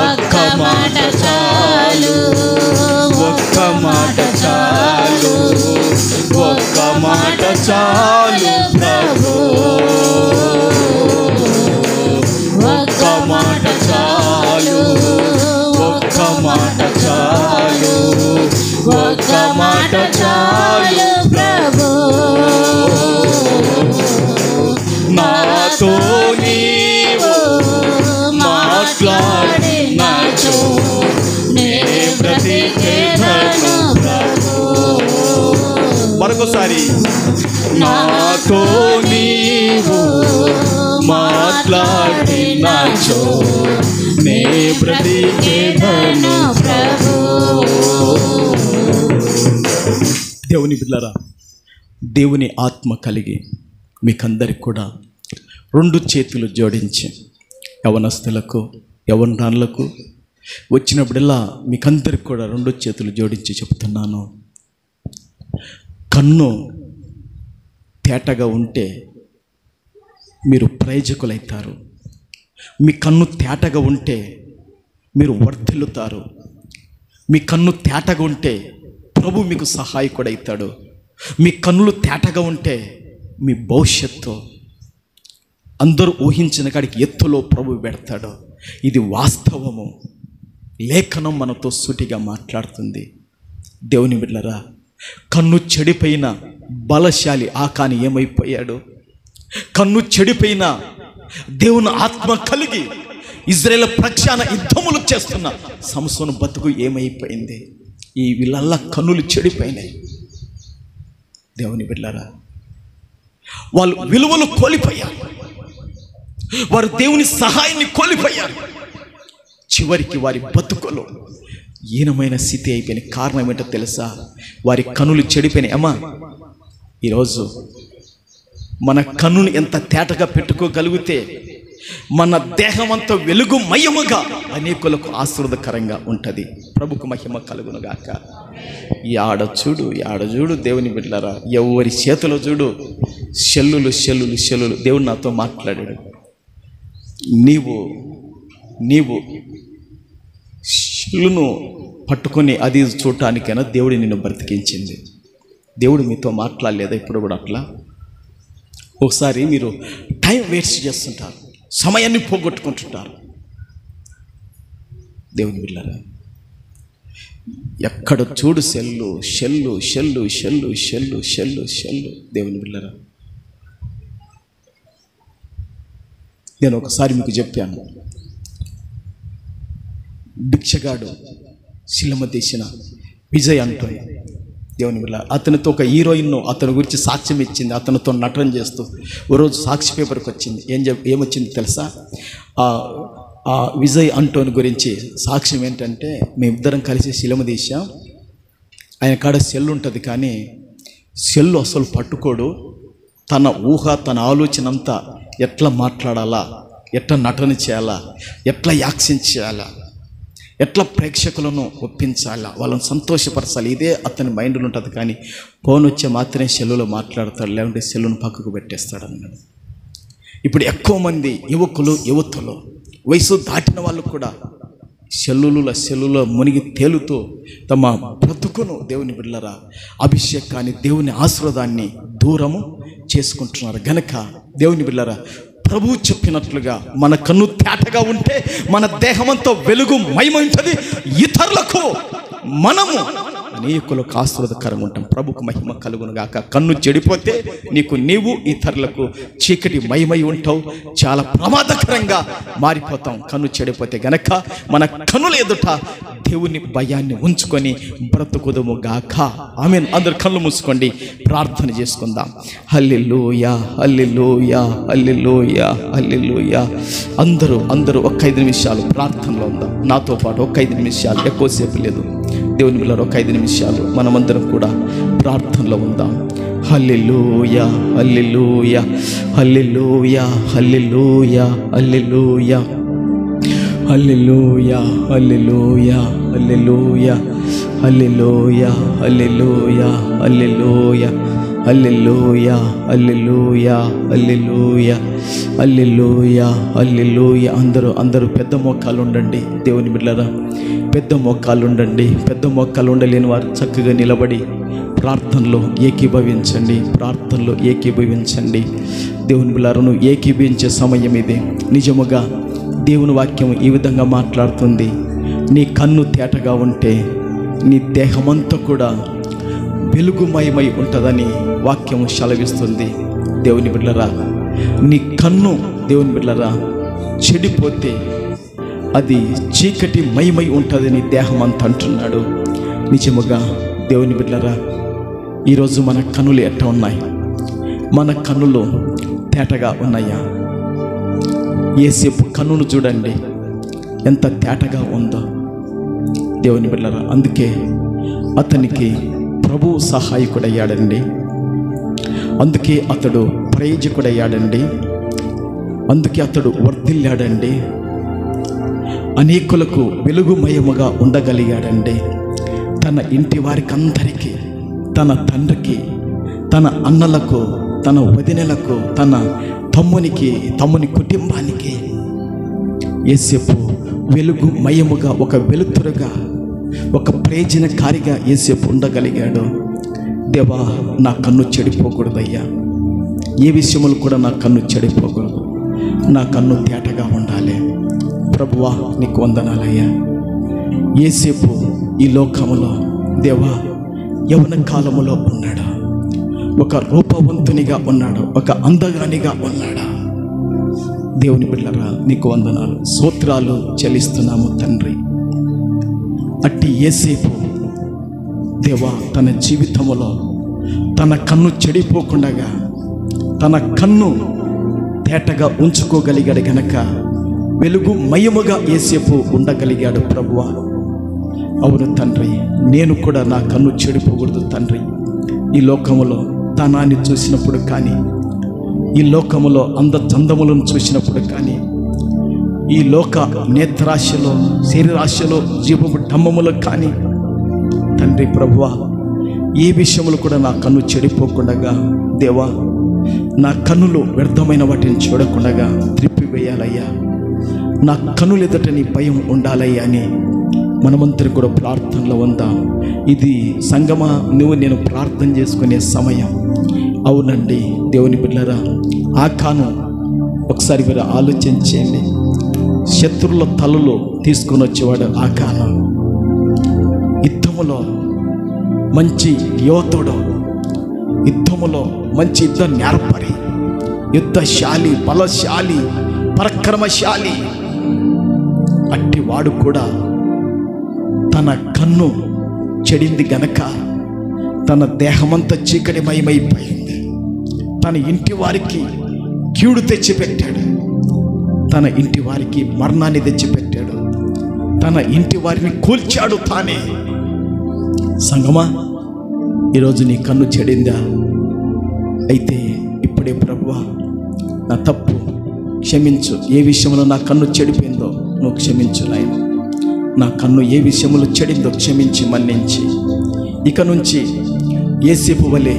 ఒక్క మాట చాలు, ఒక్క మాట చాలు, ఒక్క మాట చాలు ప్రభు. ఒక్క మాట చాలు, ఒక్క మాట చాలు, ఒక్క మాట చాలు ప్రభు. నాతో నీవు మాట్లాడినాచు నే బ్రతికేదను ప్రభు. మరొకసారి నాతో నీవు మాట్లాడినాచు నే బ్రతికేదను ప్రభు. దేవుని బిడ్డలారా, దేవుని ఆత్మ కలిగి మీకందరికి కూడా 2 చేతులు జోడించి యవనస్తులకు, యవనరాళ్ళకు, వచ్చినప్పుడల్లా మీకందరికి కూడా 2 చేతులు జోడించి చెప్తున్నాను, కన్ను తేటగా ఉంటే మీరు ప్రయోజకులైతారు. మీ కన్ను తేటగా ఉంటే మీరు వర్ధిల్లుతారు. మీ కన్ను తేటగా ఉంటే ప్రభు మీకు సహాయకుడైతాడు. మీ కన్నులు తేటగా ఉంటే మీ భవిష్యత్తు అందరూ ఊహించిన కాడికి ఎత్తులో ప్రభు పెడతాడు. ఇది వాస్తవము. లేఖనం మనతో సూటిగా మాట్లాడుతుంది. దేవుని బిడ్డలారా, కన్ను చెడిపోయిన బలశాలి ఆకాని ఏమైపోయాడు? కన్ను చెడిపోయిన దేవుని ఆత్మ కలిగి ఇజ్రాయేల్ పక్షాన యుద్ధములు చేస్తున్న సంసోను బతుకు ఏమైపోయింది? ఈ వీళ్ళల్లా కన్నులు చెడిపోయినాయి. దేవుని బిడ్డలారా, వాళ్ళు విలువలు కోల్పోయారు. వారు దేవుని సహాయాన్ని కోల్పోయారు. చివరికి వారి బతుకులో హీనమైన స్థితి అయిపోయిన కారణం ఏంటో తెలుసా? వారి కన్నులు చెడిపోయినాయి. అమ్మా, ఈరోజు మన కన్నును ఎంత తేటగా పెట్టుకోగలిగితే మన దేహమంతా వెలుగుమయముగా అనేకులకు ఆశీర్వాదకరంగా ఉంటుంది. ప్రభుకు మహిమ కలుగునుగాక. యాడ చూడు దేవుని బిడ్డలారా, ఎవరి చేతిలో చూడు షెల్లులు షెల్లులు షెల్లులు. దేవుడు నాతో మాట్లాడాడు, నీవు షెల్లును పట్టుకొని అది చూడటానికైనా దేవుడు నిన్ను బ్రతికించింది. దేవుడు మీతో మాట్లాడలేదా ఇప్పుడు కూడా? అట్లా ఒకసారి మీరు టైం వేస్ట్ చేస్తుంటారు, సమయాన్ని పోగొట్టుకుంటుంటారు. దేవుని బిడ్డలారా, ఎక్కడ చూడు shell shell shell shell shell shell shell. దేవుని బిడ్డలారా, నేను ఒకసారి మీకు చెప్పాను, భిక్షగాడు శిలమ తీసిన విజయ్ అంటోని. దేవుని బిడ్డ, అతనితో ఒక హీరోయిన్ అతని గురించి సాక్ష్యం ఇచ్చింది. అతనితో నటన చేస్తూ ఓ రోజు సాక్షి పేపర్కి వచ్చింది. ఏమొచ్చింది తెలుసా? ఆ విజయ్ అంటోని గురించి సాక్ష్యం ఏంటంటే, మేమిద్దరం కలిసి శిలమ తీసాం. ఆయన కాడ సెల్లు ఉంటుంది, కానీ సెల్లు అసలు పట్టుకోడు. తన ఊహ, తన ఆలోచన అంతా ఎట్లా మాట్లాడాలా, ఎట్లా నటన చేయాలా, ఎట్లా యాక్షన్ చేయాలా, ఎట్లా ప్రేక్షకులను ఒప్పించాలా, వాళ్ళని సంతోషపరచాలి, ఇదే అతని మైండ్లో ఉంటుంది. కానీ ఫోన్ వచ్చే మాత్రమే సెల్లులో మాట్లాడతాడు, లేకుంటే సెల్లును పక్కకు పెట్టేస్తాడు అన్నాడు. ఇప్పుడు ఎక్కువ మంది యువతులు వయసు దాటిన వాళ్ళు కూడా సెల్లులో మునిగి తేలుతూ తమ బ్రతుకును, దేవుని బిడ్డలారా, అభిషేకాన్ని, దేవుని ఆశీర్వాదాన్ని దూరము చేసుకుంటున్నారు. గనక దేవుని బిడ్డలారా, ప్రభువు చెప్పినట్లుగా మన కన్ను తేటగా ఉంటే మన దేహమంతా వెలుగు మయమైంటుంది. ఇతరులకు మనము అనేకులకు ఆశీర్వాదకరంగా ఉంటాం. ప్రభుకు మహిమ కలుగును గాక. కన్ను చెడిపోతే నీవు ఇతరులకు చీకటి మయమై ఉంటావు, చాలా ప్రమాదకరంగా మారిపోతాం కన్ను చెడిపోతే. గనక మన కన్నుల ఎదుట దేవుని భయాన్ని ఉంచుకొని బ్రతుకుదుము గాక. ఆమేన్. అందరు కళ్ళు మూసుకోండి, ప్రార్థన చేసుకుందాం. హల్లెలూయా హల్లెలూయా హల్లెలూయా హల్లెలూయా. అందరూ ఒక 5 నిమిషాలు ప్రార్థనలో ఉందాం. నాతో పాటు ఒక 5 నిమిషాలు, ఎక్కువసేపు లేదు. దేవుని బిడ్డలారా, ఒక 5 నిమిషాలు మనమందరం కూడా ప్రార్థనలో ఉందాం. హల్లెలూయా హల్లెలూయా హల్లెలూయా హల్లెలూయా హల్లెలూయా హల్లెలూయా హల్లెలూయా హల్లెలూయా హల్లెలూయా హల్లెలూయా హల్లెలూయా హల్లెలూయా హల్లెలూయా హల్లెలూయా హల్లెలూయా హల్లెలూయా. అందరూ పెద్ద మోకాలు ఉండండి. దేవుని బిడ్డలారా, పెద్ద మోకాలు ఉండండి. పెద్ద మోకాలు ఉండలేని వారు చక్కగా నిలబడి ప్రార్థనలో ఏకీభవించండి. దేవుని బిడ్డలారా, నువ్వు ఏకీభవించే సమయం ఇదే. నిజముగా దేవుని వాక్యం ఈ విధంగా మాట్లాడుతుంది. నీ కన్ను తేటగా ఉంటే నీ దేహమంతా కూడా వెలుగుమయమై ఉంటుందని వాక్యం సెలవిస్తుంది. దేవుని బిడ్డలారా, నీ కన్ను, దేవుని బిడ్డలారా, చెడిపోతే అది చీకటి మయమై ఉంటుందని దేహం అంతా అంటున్నాడు. నిజముగా దేవుని బిడ్డలారా, ఈరోజు మన కన్నులు ఎట్లా ఉన్నాయి? మన కన్నులు తేటగా ఉన్నాయా? యేసేపు కన్నును చూడండి, ఎంత తేటగా ఉందో. దేవుని బిడ్డలారా, అందుకే అతనికి ప్రభువు సహాయకుడయ్యాడండి. అందుకే అతడు ప్రయోజకుడయ్యాడండి. అందుకే అతడు వర్ధిల్లాడండి. అనేకులకు వెలుగుమయముగా ఉండగలిగాడండి. తన ఇంటి వారికి అందరికీ, తన తండ్రికి, తన అన్నలకు, తన వదినలకు, తన తమ్ముని కుటుంబానికి యేసేపు వెలుగుమయముగా, ఒక వెలుతురుగా, ఒక ప్రయోజనకారిగా యేసేపు ఉండగలిగాడు. దేవా, నా కన్ను చెడిపోకూడదయ్యా, ఏ విషయములు కూడా నా కన్ను చెడిపోకూడదు, నా కన్ను తేటగా ఉండాలి. ప్రభువా, నీకు వందనాలయ్యా. యేసేపు ఈ లోకములో దేవా యవ్వన కాలములో ఉన్నాడు, ఒక రూపవంతునిగా ఉన్నాడు, ఒక అందగానిగా ఉన్నాడు. దేవుని బిడ్డలారా, నీకు వందనాలు, స్తోత్రాలు చెల్లిస్తున్నాము తండ్రి. అట్టి యేసేపు దేవా తన జీవితములో తన కన్ను చెడిపోకుండా తన కన్ను తేటగా ఉంచుకోగలిగాడు గనక వెలుగుమయముగా యేసేపు ఉండగలిగాడు. ప్రభువా, అవును తండ్రి, నేను కూడా నా కన్ను చెడిపోకూడదు తండ్రి. ఈ లోకములో ధనాన్ని చూసినప్పుడు కానీ, ఈ లోకములో అందచందములను చూసినప్పుడు కానీ, ఈ లోక నేత్రాశలో, శరీరాశలో, జీవపు డంబములో కానీ తండ్రి ప్రభువా, ఏ విషయములు కూడా నా కన్ను చెడిపోకుండా దేవా, నా కన్నులు వ్యర్థమైన వాటిని చూడకుండా త్రిప్పివేయాలయ్యా. నా కన్నులు ఎదుట నీ భయం ఉండాలయ్యా అని మనమందరం కూడా ప్రార్థనలో ఉందాం. ఇది సంగమా, నేను ప్రార్థన చేసుకునే సమయం. అవునండి దేవుని బిడ్డలారా, ఆకాను ఒకసారి మీరు ఆలోచించండి. శత్రువుల తలలు తీసుకొని వచ్చేవాడు ఆకాను. యుద్ధములో మంచి యోధుడు, యుద్ధములో మంచి యుద్ధ నేర్పరి, యుద్ధశాలి, బలశాలి, పరాక్రమశాలి. అట్టి వాడు కూడా తన కన్ను చెడింది గనక తన దేహమంతా చీకటిమయమైపోయింది. తన ఇంటి వారికి కీడు తెచ్చిపెట్టాడు, తన ఇంటి వారికి మరణాన్ని తెచ్చిపెట్టాడు, తన ఇంటి వారిని కూల్చాడు తానే. సంగమా, ఈరోజు నీ కన్ను చెడిందా? అయితే ఇప్పుడే ప్రభువా, నా తప్పు క్షమించు. ఏ విషయంలో నా కన్ను చెడిపోయిందో నువ్వు క్షమించు నాయన. నా కన్ను ఏ విషయంలో చెడిందో క్షమించి మన్నించి ఇక నుంచి యేసేపు వలె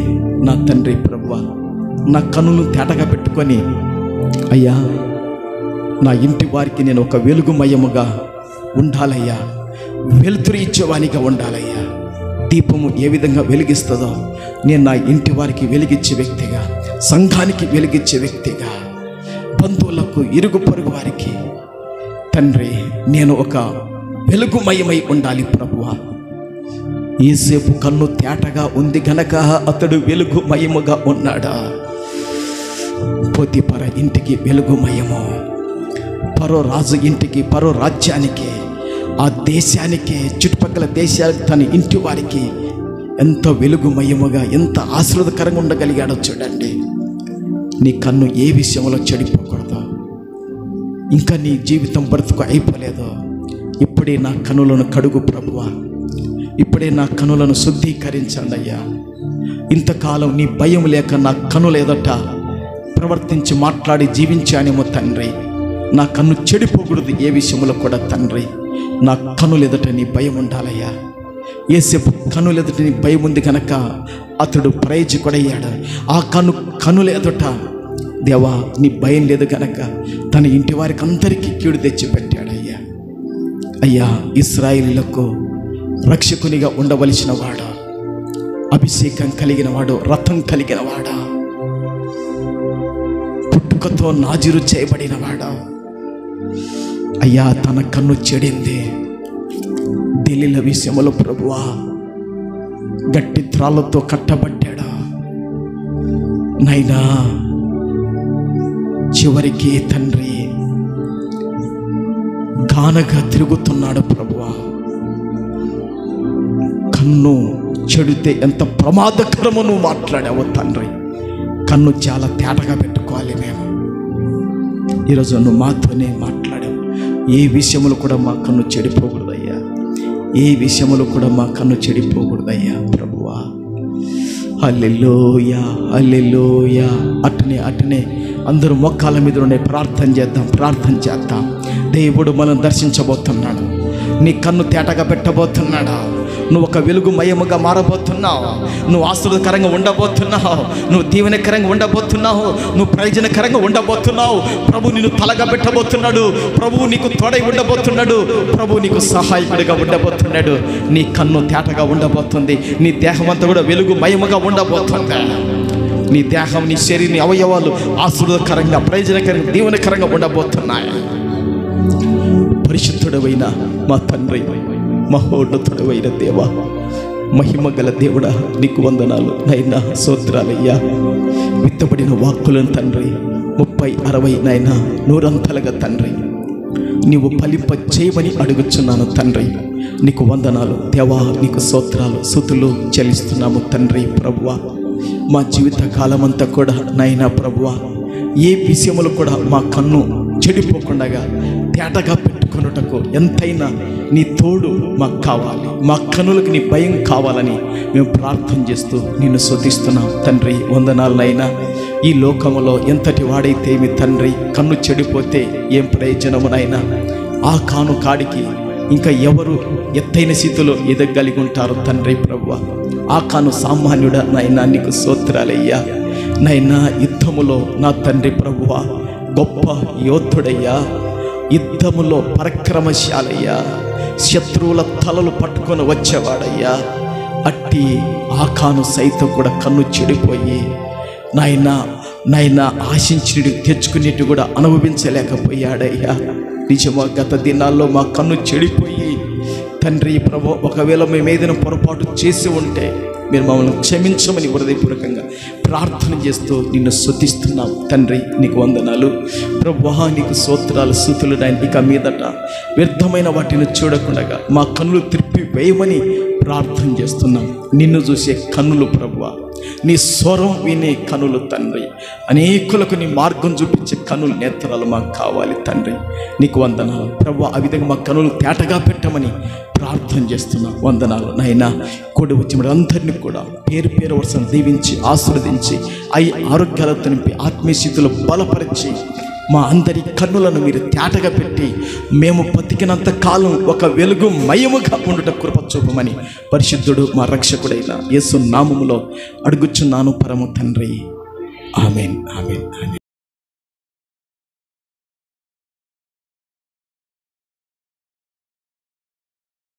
నా తండ్రి ప్రభువా, నా కన్నును తేటగా పెట్టుకొని అయ్యా, నా ఇంటి వారికి నేను ఒక వెలుగుమయముగా ఉండాలయ్యా, వెలుతురు ఇచ్చేవానిగా ఉండాలయ్యా. దీపము ఏ విధంగా వెలిగిస్తుందో నేను నా ఇంటి వారికి వెలిగించే వ్యక్తిగా, సంఘానికి వెలిగించే వ్యక్తిగా, బంధువులకు, ఇరుగు పొరుగు వారికి తండ్రి నేను ఒక వెలుగుమయమై ఉండాలి ప్రభువా. యేసేపు కన్ను తేటగా ఉంది గనక అతడు వెలుగుమయముగా ఉన్నాడా? పోతిఫర ఇంటికి వెలుగుమయము, పరో రాజు ఇంటికి, పరో రాజ్యానికి, ఆ దేశానికి, చుట్టుపక్కల దేశాలకు, తన ఇంటి వారికి ఎంత వెలుగుమయముగా, ఎంత ఆశీర్వాదకరంగా ఉండగలిగాడో చూడండి. నీ కన్ను ఏ విషయంలో చెడిపోకూడదు. ఇంకా నీ జీవితం బ్రతుకు అయిపోలేదు. ఇప్పుడే నా కన్నులను కడుగు ప్రభువా, ఇప్పుడే నా కన్నులను శుద్ధీకరించండి అయ్యా. ఇంతకాలం నీ భయం లేక నా కన్నులు ఎదుట ప్రవర్తించి మాట్లాడి జీవించానేమో తండ్రి. నా కన్ను చెడిపోకూడదు ఏ విషయంలో కూడా తండ్రి. నా కన్నులు ఎదుట నీ భయం ఉండాలయ్యా. యేసేపు కన్నులు ఎదుట నీ భయం ఉంది కనుక అతడు ప్రయోజకుడయ్యాడు. ఆ కన్నుల ఎదుట దేవా నీ భయం లేదు కనుక తన ఇంటి వారికి అందరికీ కీడు తెచ్చిపెట్టాడయ్యా. అయ్యా, ఇశ్రాయేలీయులకు రక్షకునిగా ఉండవలసిన వాడు, అభిషేకం కలిగిన వాడు, రథం కలిగిన వాడు, పుట్టుకతో నాజీరు చేయబడిన వాడు అయ్యా, తన కన్ను చెడింది. దిలీల విషయంలో ప్రభువా గట్టి త్రాళ్ళతో కట్టబడ్డాడు నైనా. చివరికి తండ్రి గానగా తిరుగుతున్నాడు ప్రభువా. కన్ను చెడితే ఎంత ప్రమాదకరమో నువ్వు మాట్లాడావు తండ్రి. కన్ను చాలా తేటగా పెట్టుకోవాలి మేము. ఈరోజు నువ్వు మాతోనే మాట్లాడావు. ఏ విషయంలో కూడా మా కన్ను చెడిపోకూడదయ్యా, ఏ విషయంలో కూడా మా కన్ను చెడిపోకూడదయ్యా ప్రభువా. హల్లెలూయా, హల్లెలూయా. అటునే అందరూ మొక్కాల మీద ఉండే ప్రార్థన చేద్దాం. దేవుడు మనం దర్శించబోతున్నాడు. నీ కన్ను తేటగా పెట్టబోతున్నాడా? నువ్వు ఒక వెలుగుమయముగా మారబోతున్నావు. నువ్వు ఆశీర్వాదకరంగా ఉండబోతున్నావు. నువ్వు దీవెనకరంగా ఉండబోతున్నావు. నువ్వు ప్రయోజనకరంగా ఉండబోతున్నావు. ప్రభు నిన్ను తలగా పెట్టబోతున్నాడు. ప్రభువు నీకు తోడై ఉండబోతున్నాడు. ప్రభువు నీకు సహాయకుడిగా ఉండబోతున్నాడు. నీ కన్ను తేటగా ఉండబోతుంది. నీ దేహం అంతా కూడా వెలుగుమయముగా ఉండబోతుంది. నీ దేహం, నీ శరీరం, నీ అవయవాలు ఆశీర్వాదకరంగా, ప్రయోజనకరంగా, దీవెనకరంగా ఉండబోతున్నాయి. పరిశుద్ధుడవైన మా తండ్రి, మహోన్నతుడవైన దేవా, మహిమ గల దేవుడా, నీకు వందనాలు నైనా, స్తోత్రాలయ్యా. విత్తబడిన వాక్కులను తండ్రి 30, 60 నైనా 100 తండ్రి నీవు ఫలింప చేయమని అడుగుచున్నాను తండ్రి. నీకు వందనాలు దేవా, నీకు స్తోత్రాలు, స్తుతులు చెల్లిస్తున్నాము తండ్రి. ప్రభువా, మా జీవిత కాలమంతా కూడా నైనా ప్రభువా, ఏ విషయములు కూడా మా కన్ను చెడిపోకుండా తేటగా పెట్టుకొనుటకు ఎంతైనా నీ తోడు మాకు కావాలి. మా కన్నులకు నీ భయం కావాలని మేము ప్రార్థన చేస్తూ నిన్ను స్తుతిస్తున్నాం తండ్రి. వందనాలనైనా. ఈ లోకములో ఎంతటి వాడైతే మీ తండ్రి కన్ను చెడిపోతే ఏం ప్రయోజనమునైనా? ఆ కాను కాడికి ఇంకా ఎవరు ఎత్తైన స్థితిలో ఎదగలిగి ఉంటారు తండ్రి. ప్రభువా, ఆ కాను సామాన్యుడా నైనా, నీకు స్తోత్రాలయ్యా. నైనా యుద్ధములో నా తండ్రి ప్రభువా గొప్ప యోధుడయ్యా, యుద్ధములో పరాక్రమశాలయ్యా, శత్రువుల తలలు పట్టుకొని వచ్చేవాడయ్యా. అట్టి ఆకాను సైతం కూడా కన్ను చెడిపోయి నాయనా ఆశించి తెచ్చుకునేట్టు కూడా అనుభవించలేకపోయాడయ్యా. నిజమా, గత దినాల్లో మా కన్ను చెడిపోయి తండ్రి ప్రభు, ఒకవేళ మేము ఏదైనా పొరపాటు చేసి ఉంటే మీరు మమ్మల్ని క్షమించమని హృదయపూర్వకంగా ప్రార్థన చేస్తూ నిన్ను స్తుతిస్తున్నాం తండ్రి. నీకు వందనాలు ప్రభువా, నీకు స్తోత్రాలు, స్తుతులు నాయన. ఇక మీదట వ్యర్థమైన వాటిని చూడకుండా మా కన్నులు తిప్పి వేయమని ప్రార్థన చేస్తున్నాం. నిన్ను చూసే కన్నులు ప్రభువా, నీ స్వరం వినే కనులు తండ్రి, అనేకులకు నీ మార్గం చూపించే కనులు, నేత్రాలు మాకు కావాలి తండ్రి. నీకు వందనాలు ప్రభువా. ఆ విధంగా మా కనులు తేటగా పెట్టమని ప్రార్థన చేస్తున్నాం. వందనాలు నాయనా. కూడి వచ్చిన అందరినీ కూడా పేరు పేరు వరుసను దీవించి ఆశీర్వదించి ఆరోగ్యాలతో నింపి ఆత్మీయ స్థితిలో బలపరిచి మా అందరి కన్నులను మీరు తేటగా పెట్టి మేము బతికినంత కాలం ఒక వెలుగు మయముగా ఉండుట కృప చూపమని పరిశుద్ధుడు మా రక్షకుడైన యేసు నామములో అడుగుచున్నాను పరమ తండ్రి. ఆమేన్, ఆమేన్, ఆమేన్.